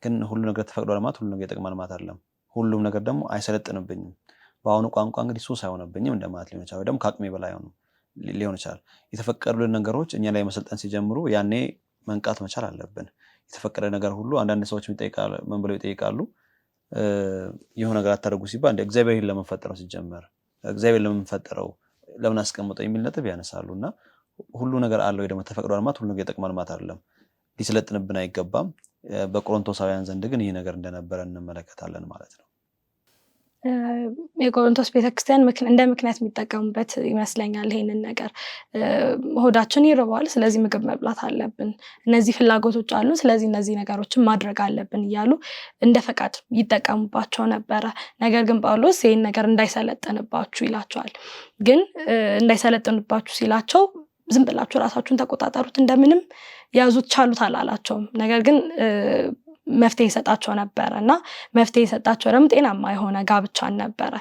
ግን ሁሉ ነገር ተፈቅዷል ማለት ሁሉ ነገር ይጠቅማል ማለት አይደለም። ሁሉም ነገር ደግሞ አይሰለጥንብኝም። በአሁኑ ቋንቋ እንግዲህ ሱስ አይሆንብኝም እንደማለት ሊሆን ይችላል፣ ደግሞ ከአቅሜ በላይ ሊሆን ይችላል። የተፈቀዱልን ነገሮች እኛ ላይ መሰልጠን ሲጀምሩ ያኔ መንቃት መቻል አለብን። የተፈቀደ ነገር ሁሉ አንዳንድ ሰዎች ምን ብለው ይጠይቃሉ? የሆነ ነገር አታደርጉ ሲባል እንደ እግዚአብሔር ለምን ፈጠረው ሲጀመር እግዚአብሔር ለምን ፈጠረው ለምን አስቀምጠው የሚል ነጥብ ያነሳሉ። እና ሁሉ ነገር አለው ደግሞ ተፈቅዷል ማለት ሁሉ ነገር ይጠቅማል ማለት አይደለም። ሊሰለጥንብን አይገባም። በቆሮንቶሳውያን ዘንድ ግን ይህ ነገር እንደነበረ እንመለከታለን ማለት ነው። የቆሮንቶስ ቤተክርስቲያን እንደ ምክንያት የሚጠቀሙበት ይመስለኛል ይሄንን ነገር። ሆዳችን ይርባል ስለዚህ ምግብ መብላት አለብን፣ እነዚህ ፍላጎቶች አሉ ስለዚህ እነዚህ ነገሮችን ማድረግ አለብን እያሉ እንደ ፈቃድ ይጠቀሙባቸው ነበረ። ነገር ግን ጳውሎስ ይሄን ነገር እንዳይሰለጥንባችሁ ይላቸዋል። ግን እንዳይሰለጥንባችሁ ሲላቸው ዝም ብላችሁ ራሳችሁን ተቆጣጠሩት እንደምንም ያዙት ቻሉት አላላቸውም። ነገር ግን መፍትሄ ይሰጣቸው ነበረ እና መፍትሄ ይሰጣቸው ደግሞ ጤናማ የሆነ ጋብቻን ነበረ።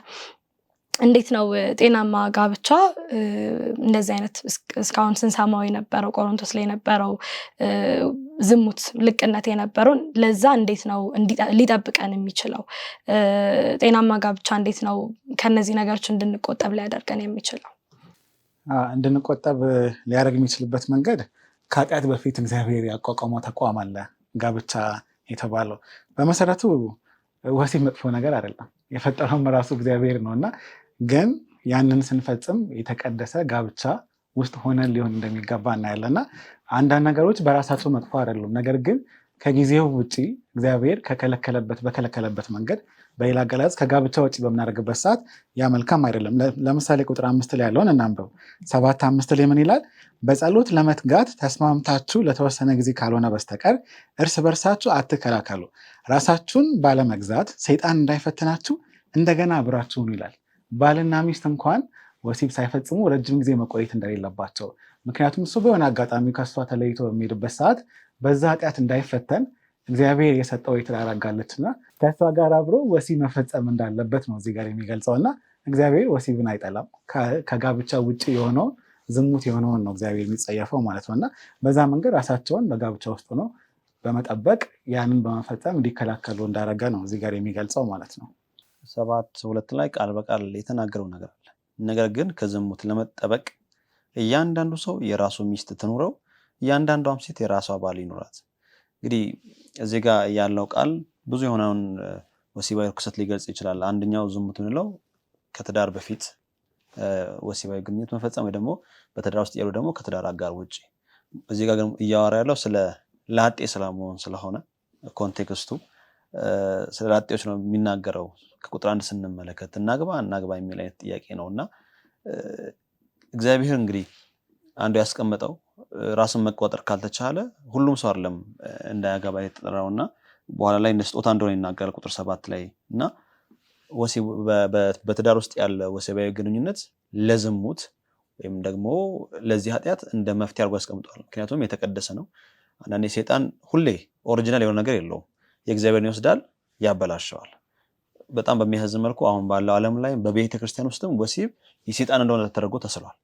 እንዴት ነው ጤናማ ጋብቻ? እንደዚህ አይነት እስካሁን ስንሰማው የነበረው ቆሮንቶስ ላይ የነበረው ዝሙት፣ ልቅነት የነበረው ለዛ እንዴት ነው ሊጠብቀን የሚችለው? ጤናማ ጋብቻ እንዴት ነው ከነዚህ ነገሮች እንድንቆጠብ ሊያደርገን የሚችለው? እንድንቆጠብ ሊያደርግ የሚችልበት መንገድ ከኃጢአት በፊት እግዚአብሔር ያቋቋመው ተቋም አለ፣ ጋብቻ የተባለው። በመሰረቱ ወሲብ መጥፎ ነገር አይደለም፣ የፈጠረውም ራሱ እግዚአብሔር ነው እና ግን ያንን ስንፈጽም የተቀደሰ ጋብቻ ውስጥ ሆነን ሊሆን እንደሚገባ እናያለን። እና አንዳንድ ነገሮች በራሳቸው መጥፎ አይደሉም፣ ነገር ግን ከጊዜው ውጪ እግዚአብሔር በከለከለበት መንገድ በሌላ አገላለጽ ከጋብቻ ውጪ በምናደርግበት ሰዓት ያ መልካም አይደለም። ለምሳሌ ቁጥር 5 ላይ ያለውን እናንብብ። 7:5 ላይ ምን ይላል? በጸሎት ለመትጋት ተስማምታችሁ ለተወሰነ ጊዜ ካልሆነ በስተቀር እርስ በርሳችሁ አትከላከሉ፣ ራሳችሁን ባለመግዛት ሰይጣን እንዳይፈትናችሁ እንደገና አብራችሁን ይላል። ባልና ሚስት እንኳን ወሲብ ሳይፈጽሙ ረጅም ጊዜ መቆየት እንደሌለባቸው፣ ምክንያቱም እሱ በሆነ አጋጣሚ ከእሷ ተለይቶ በሚሄድበት ሰዓት በዛ ኃጢአት እንዳይፈተን እግዚአብሔር የሰጠው የትዳር አጋለችና ከእሷ ጋር አብሮ ወሲብ መፈጸም እንዳለበት ነው እዚህ ጋር የሚገልጸው። እና እግዚአብሔር ወሲብን አይጠላም። ከጋብቻ ውጭ የሆነው ዝሙት የሆነውን ነው እግዚአብሔር የሚጸየፈው ማለት ነው። እና በዛ መንገድ ራሳቸውን በጋብቻ ውስጥ ነው በመጠበቅ ያንን በመፈጸም እንዲከላከሉ እንዳደረገ ነው እዚህ ጋር የሚገልጸው ማለት ነው። 7:2 ላይ ቃል በቃል የተናገረው ነገር አለ። ነገር ግን ከዝሙት ለመጠበቅ እያንዳንዱ ሰው የራሱ ሚስት ትኑረው፣ እያንዳንዷም ሴት የራሷ ባል ይኑራት። እንግዲህ እዚህ ጋር ያለው ቃል ብዙ የሆነውን ወሲባዊ ርኩሰት ሊገልጽ ይችላል። አንደኛው ዝሙት ምንለው ከትዳር በፊት ወሲባዊ ግንኙነት መፈጸም ወይ ደግሞ በትዳር ውስጥ ያሉ ደግሞ ከትዳር አጋር ውጪ። እዚህ ጋር ግን እያወራ ያለው ስለ ላጤ ስለመሆን ስለሆነ ኮንቴክስቱ ስለ ላጤዎች ነው የሚናገረው። ከቁጥር 1 ስንመለከት እናግባ የሚል አይነት ጥያቄ ነው እና እግዚአብሔር እንግዲህ አንዱ ያስቀመጠው ራስን መቆጣጠር ካልተቻለ ሁሉም ሰው አይደለም እንዳያገባ የተጠራውና በኋላ ላይ እንደ ስጦታ እንደሆነ ይናገራል ቁጥር 7 ላይ። እና ወሲብ በትዳር ውስጥ ያለ ወሲባዊ ግንኙነት ለዝሙት ወይም ደግሞ ለዚህ ኃጢአት እንደ መፍትሄ አድርጎ ያስቀምጧል። ምክንያቱም የተቀደሰ ነው። አንዳንዴ ሰይጣን ሁሌ ኦሪጂናል የሆነ ነገር የለውም፣ የእግዚአብሔርን ይወስዳል ያበላሸዋል። በጣም በሚያሳዝን መልኩ አሁን ባለው ዓለም ላይ በቤተ ክርስቲያን ውስጥም ወሲብ የሰይጣን እንደሆነ ተደርጎ ተስሏል።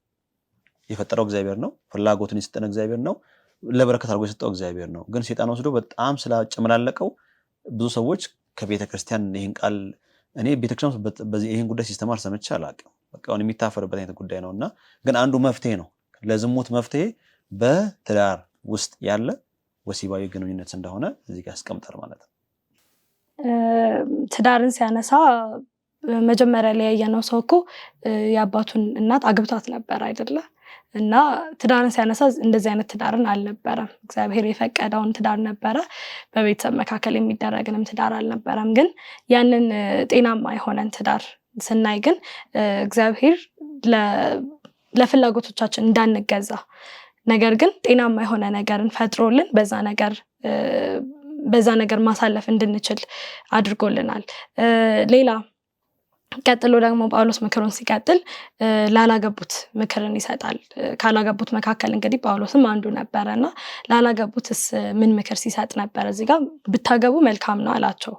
የፈጠረው እግዚአብሔር ነው፣ ፍላጎቱን የሰጠን እግዚአብሔር ነው፣ ለበረከት አድርጎ የሰጠው እግዚአብሔር ነው። ግን ሰይጣን ወስዶ በጣም ስላጨመላለቀው ብዙ ሰዎች ከቤተ ክርስቲያን ይህን ቃል እኔ ቤተክርስቲያን ውስጥ በዚህ ይህን ጉዳይ ሲስተማር ሰምቼ አላውቅም። በቃ አሁን የሚታፈርበት አይነት ጉዳይ ነው እና ግን አንዱ መፍትሄ ነው ለዝሙት መፍትሄ በትዳር ውስጥ ያለ ወሲባዊ ግንኙነት እንደሆነ እዚህ ጋር ያስቀምጣል ማለት ነው። ትዳርን ሲያነሳ መጀመሪያ ላይ ያየነው ሰው እኮ የአባቱን እናት አግብቷት ነበር አይደለ? እና ትዳርን ሲያነሳ እንደዚህ አይነት ትዳርን አልነበረም። እግዚአብሔር የፈቀደውን ትዳር ነበረ። በቤተሰብ መካከል የሚደረግንም ትዳር አልነበረም። ግን ያንን ጤናማ የሆነን ትዳር ስናይ ግን እግዚአብሔር ለፍላጎቶቻችን እንዳንገዛ ነገር ግን ጤናማ የሆነ ነገርን ፈጥሮልን በዛ ነገር ማሳለፍ እንድንችል አድርጎልናል። ሌላ ቀጥሎ ደግሞ ጳውሎስ ምክሩን ሲቀጥል ላላገቡት ምክርን ይሰጣል። ካላገቡት መካከል እንግዲህ ጳውሎስም አንዱ ነበረና ላላገቡትስ ምን ምክር ሲሰጥ ነበር? እዚህ ጋር ብታገቡ መልካም ነው አላቸው።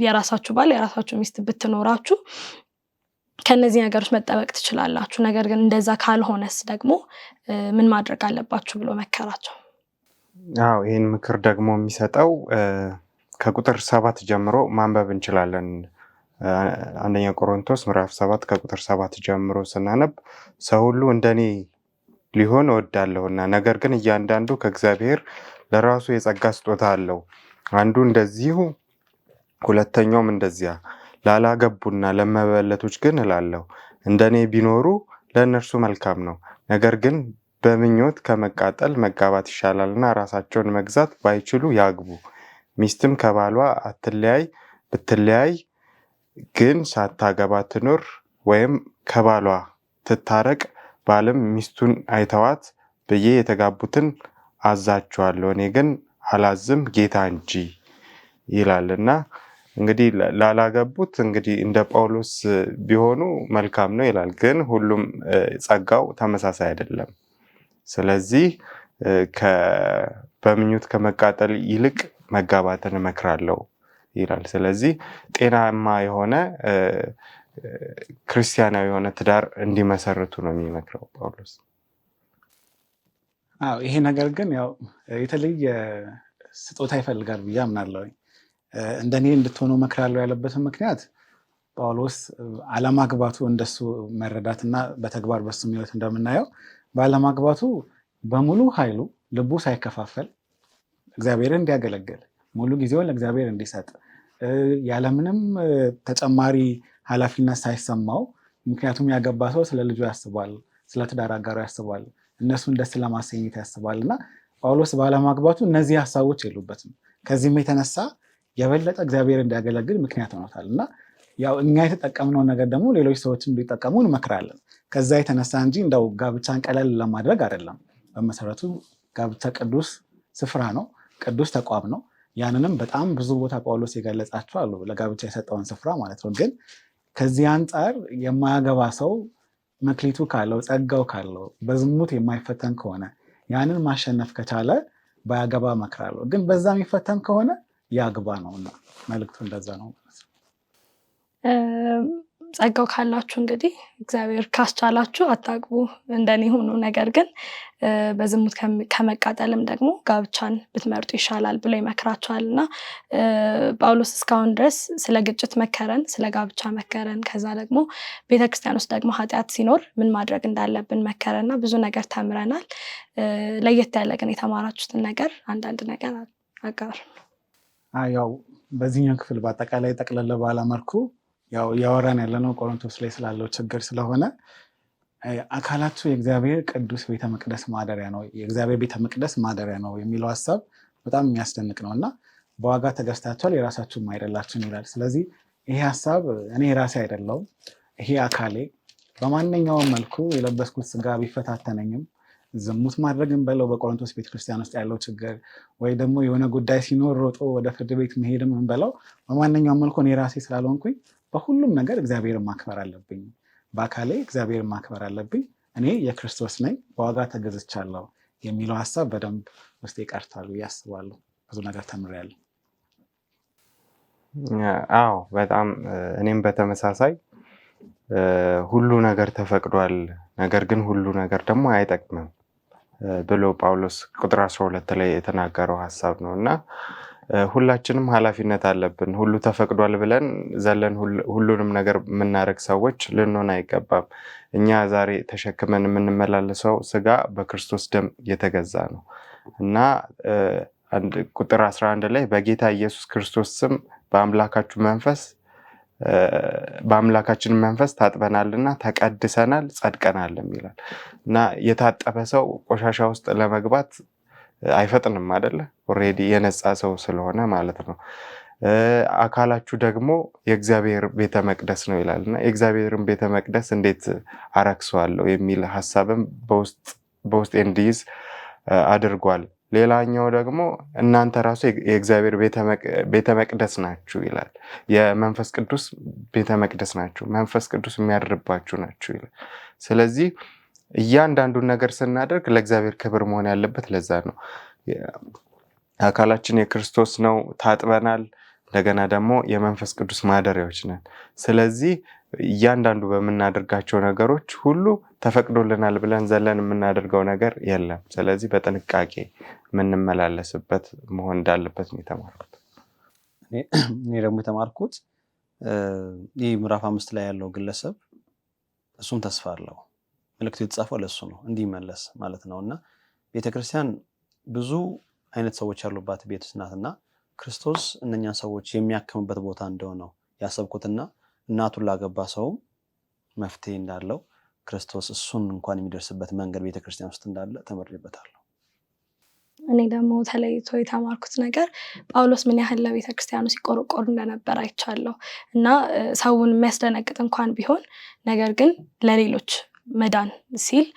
የራሳችሁ ባል የራሳችሁ ሚስት ብትኖራችሁ ከነዚህ ነገሮች መጠበቅ ትችላላችሁ። ነገር ግን እንደዛ ካልሆነስ ደግሞ ምን ማድረግ አለባችሁ ብሎ መከራቸው። አዎ ይህን ምክር ደግሞ የሚሰጠው ከቁጥር 7 ጀምሮ ማንበብ እንችላለን። አንደኛ ቆሮንቶስ ምዕራፍ 7 ከቁጥር 7 ጀምሮ ስናነብ ሰው ሁሉ እንደኔ ሊሆን እወዳለሁና ነገር ግን እያንዳንዱ ከእግዚአብሔር ለራሱ የጸጋ ስጦታ አለው፣ አንዱ እንደዚሁ ሁለተኛውም እንደዚያ። ላላገቡና ለመበለቶች ግን እላለሁ እንደኔ ቢኖሩ ለእነርሱ መልካም ነው። ነገር ግን በምኞት ከመቃጠል መጋባት ይሻላልና ራሳቸውን መግዛት ባይችሉ ያግቡ። ሚስትም ከባሏ አትለያይ፣ ብትለያይ ግን ሳታገባ ትኖር፣ ወይም ከባሏ ትታረቅ፣ ባልም ሚስቱን አይተዋት ብዬ የተጋቡትን አዛቸዋለሁ፣ እኔ ግን አላዝም ጌታ እንጂ ይላልና እንግዲህ ላላገቡት እንግዲህ እንደ ጳውሎስ ቢሆኑ መልካም ነው ይላል። ግን ሁሉም ጸጋው ተመሳሳይ አይደለም። ስለዚህ በምኞት ከመቃጠል ይልቅ መጋባትን እመክራለሁ ይላል። ስለዚህ ጤናማ የሆነ ክርስቲያናዊ የሆነ ትዳር እንዲመሰርቱ ነው የሚመክረው ጳውሎስ። ይሄ ነገር ግን ያው የተለየ ስጦታ ይፈልጋል ብዬ አምናለሁ። እንደኔ እንድትሆኑ እመክራለሁ ያለበትን ምክንያት ጳውሎስ አለማግባቱ እንደሱ መረዳትና በተግባር በሱ ሕይወት እንደምናየው ባለማግባቱ በሙሉ ኃይሉ ልቡ ሳይከፋፈል እግዚአብሔርን እንዲያገለግል ሙሉ ጊዜውን ለእግዚአብሔር እንዲሰጥ ያለምንም ተጨማሪ ኃላፊነት ሳይሰማው፣ ምክንያቱም ያገባ ሰው ስለ ልጁ ያስባል፣ ስለ ትዳር አጋሩ ያስባል፣ እነሱን ደስ ለማሰኘት ያስባል እና ጳውሎስ ባለማግባቱ እነዚህ ሀሳቦች የሉበትም። ከዚህም የተነሳ የበለጠ እግዚአብሔር እንዲያገለግል ምክንያት ሆኖታል እና ያው እኛ የተጠቀምነውን ነገር ደግሞ ሌሎች ሰዎችም እንዲጠቀሙ እንመክራለን። ከዛ የተነሳ እንጂ እንደው ጋብቻን ቀለል ለማድረግ አይደለም። በመሰረቱ ጋብቻ ቅዱስ ስፍራ ነው፣ ቅዱስ ተቋም ነው። ያንንም በጣም ብዙ ቦታ ጳውሎስ የገለጻቸው አሉ፣ ለጋብቻ የሰጠውን ስፍራ ማለት ነው። ግን ከዚህ አንጻር የማያገባ ሰው መክሊቱ ካለው ጸጋው ካለው በዝሙት የማይፈተን ከሆነ ያንን ማሸነፍ ከቻለ ባያገባ እመክራለሁ። ግን በዛ የሚፈተን ከሆነ ያግባ ነውና መልእክቱ እንደዛ ነው። ጸጋው ካላችሁ እንግዲህ እግዚአብሔር ካስቻላችሁ አታግቡ እንደኔ ሆኖ፣ ነገር ግን በዝሙት ከመቃጠልም ደግሞ ጋብቻን ብትመርጡ ይሻላል ብሎ ይመክራቸዋል እና ጳውሎስ እስካሁን ድረስ ስለ ግጭት መከረን፣ ስለ ጋብቻ መከረን፣ ከዛ ደግሞ ቤተክርስቲያን ውስጥ ደግሞ ኃጢአት ሲኖር ምን ማድረግ እንዳለብን መከረና ብዙ ነገር ተምረናል። ለየት ያለ ግን የተማራችሁትን ነገር አንዳንድ ነገር አጋር። ያው በዚህኛው ክፍል በአጠቃላይ ጠቅለለ ባለመልኩ ያው እያወራን ያለነው ቆሮንቶስ ላይ ስላለው ችግር ስለሆነ አካላችሁ የእግዚአብሔር ቅዱስ ቤተ መቅደስ ማደሪያ ነው፣ የእግዚአብሔር ቤተ መቅደስ ማደሪያ ነው የሚለው ሀሳብ በጣም የሚያስደንቅ ነው እና በዋጋ ተገዝታችኋል የራሳችሁም አይደላችሁም ይላል። ስለዚህ ይሄ ሀሳብ እኔ ራሴ አይደለሁም፣ ይሄ አካሌ በማንኛውም መልኩ የለበስኩት ስጋ ቢፈታተነኝም ዝሙት ማድረግን በለው በቆሮንቶስ ቤተክርስቲያን ውስጥ ያለው ችግር ወይ ደግሞ የሆነ ጉዳይ ሲኖር ሮጦ ወደ ፍርድ ቤት መሄድም በለው በማንኛውም መልኩ እኔ ራሴ ስላልሆንኩኝ በሁሉም ነገር እግዚአብሔርን ማክበር አለብኝ። በአካሌ እግዚአብሔርን ማክበር አለብኝ። እኔ የክርስቶስ ነኝ፣ በዋጋ ተገዝቻለሁ የሚለው ሀሳብ በደንብ ውስጥ ይቀርታሉ ያስባሉ። ብዙ ነገር ተምሬያለሁ። አዎ በጣም እኔም በተመሳሳይ ሁሉ ነገር ተፈቅዷል፣ ነገር ግን ሁሉ ነገር ደግሞ አይጠቅምም ብሎ ጳውሎስ ቁጥር 12 ላይ የተናገረው ሀሳብ ነው እና ሁላችንም ኃላፊነት አለብን። ሁሉ ተፈቅዷል ብለን ዘለን ሁሉንም ነገር የምናደርግ ሰዎች ልንሆን አይገባም። እኛ ዛሬ ተሸክመን የምንመላለሰው ስጋ በክርስቶስ ደም የተገዛ ነው እና ቁጥር 11 ላይ በጌታ ኢየሱስ ክርስቶስ ስም በአምላካችን መንፈስ ታጥበናልና ተቀድሰናል ጸድቀናልም ይላል እና የታጠበ ሰው ቆሻሻ ውስጥ ለመግባት አይፈጥንም አይደለ? ኦሬዲ የነጻ ሰው ስለሆነ ማለት ነው። አካላችሁ ደግሞ የእግዚአብሔር ቤተ መቅደስ ነው ይላል እና የእግዚአብሔርን ቤተ መቅደስ እንዴት አረክሰዋለሁ የሚል ሀሳብም በውስጥ እንዲይዝ አድርጓል። ሌላኛው ደግሞ እናንተ ራሱ የእግዚአብሔር ቤተ መቅደስ ናችሁ ይላል። የመንፈስ ቅዱስ ቤተ መቅደስ ናችሁ፣ መንፈስ ቅዱስ የሚያድርባችሁ ናችሁ ይላል። ስለዚህ እያንዳንዱን ነገር ስናደርግ ለእግዚአብሔር ክብር መሆን ያለበት ለዛ ነው። አካላችን የክርስቶስ ነው፣ ታጥበናል። እንደገና ደግሞ የመንፈስ ቅዱስ ማደሪያዎች ነን። ስለዚህ እያንዳንዱ በምናደርጋቸው ነገሮች ሁሉ ተፈቅዶልናል ብለን ዘለን የምናደርገው ነገር የለም። ስለዚህ በጥንቃቄ የምንመላለስበት መሆን እንዳለበት ነው የተማርኩት። እኔ ደግሞ የተማርኩት ይህ ምዕራፍ 5 ላይ ያለው ግለሰብ እሱም ተስፋ አለው። መልእክቱ የተጻፈው ለሱ ነው እንዲመለስ ማለት ነው። እና ቤተክርስቲያን ብዙ አይነት ሰዎች ያሉባት ቤት ናትና ክርስቶስ እነኛን ሰዎች የሚያከምበት ቦታ እንደሆነው ያሰብኩትና እናቱን ላገባ ሰው መፍትሄ እንዳለው ክርስቶስ እሱን እንኳን የሚደርስበት መንገድ ቤተክርስቲያን ውስጥ እንዳለ ተመርጬበታለሁ። እኔ ደግሞ ተለይቶ የተማርኩት ነገር ጳውሎስ ምን ያህል ለቤተክርስቲያኑ ሲቆረቆር እንደነበር አይቻለሁ እና ሰውን የሚያስደነግጥ እንኳን ቢሆን ነገር ግን ለሌሎች መዳን ሲል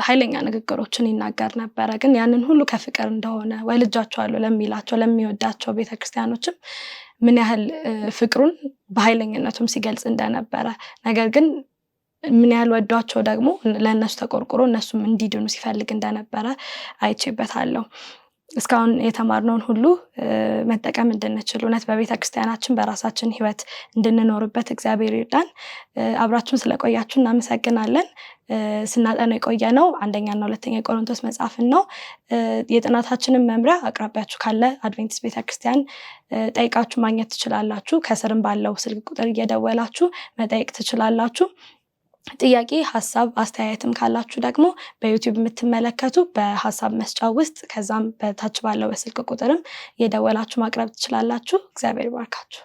ኃይለኛ ንግግሮችን ይናገር ነበረ። ግን ያንን ሁሉ ከፍቅር እንደሆነ ወልጃቸዋለሁ ለሚላቸው ለሚወዳቸው ቤተክርስቲያኖችም ምን ያህል ፍቅሩን በኃይለኝነቱም ሲገልጽ እንደነበረ ነገር ግን ምን ያህል ወዷቸው ደግሞ ለእነሱ ተቆርቁሮ እነሱም እንዲድኑ ሲፈልግ እንደነበረ አይቼበታለሁ። እስካሁን የተማርነውን ሁሉ መጠቀም እንድንችል እውነት በቤተክርስቲያናችን በራሳችን ህይወት እንድንኖርበት እግዚአብሔር ይርዳን። አብራችሁን ስለቆያችሁ እናመሰግናለን። ስናጠነው የቆየነው 1ኛና 2ኛ ቆሮንቶስ መጽሐፍን ነው። የጥናታችንን መምሪያ አቅራቢያችሁ ካለ አድቬንቲስት ቤተክርስቲያን ጠይቃችሁ ማግኘት ትችላላችሁ። ከስርም ባለው ስልክ ቁጥር እየደወላችሁ መጠየቅ ትችላላችሁ። ጥያቄ፣ ሐሳብ፣ አስተያየትም ካላችሁ ደግሞ በዩቲዩብ የምትመለከቱ በሐሳብ መስጫ ውስጥ ከዛም በታች ባለው በስልክ ቁጥርም እየደወላችሁ ማቅረብ ትችላላችሁ። እግዚአብሔር ይባርካችሁ።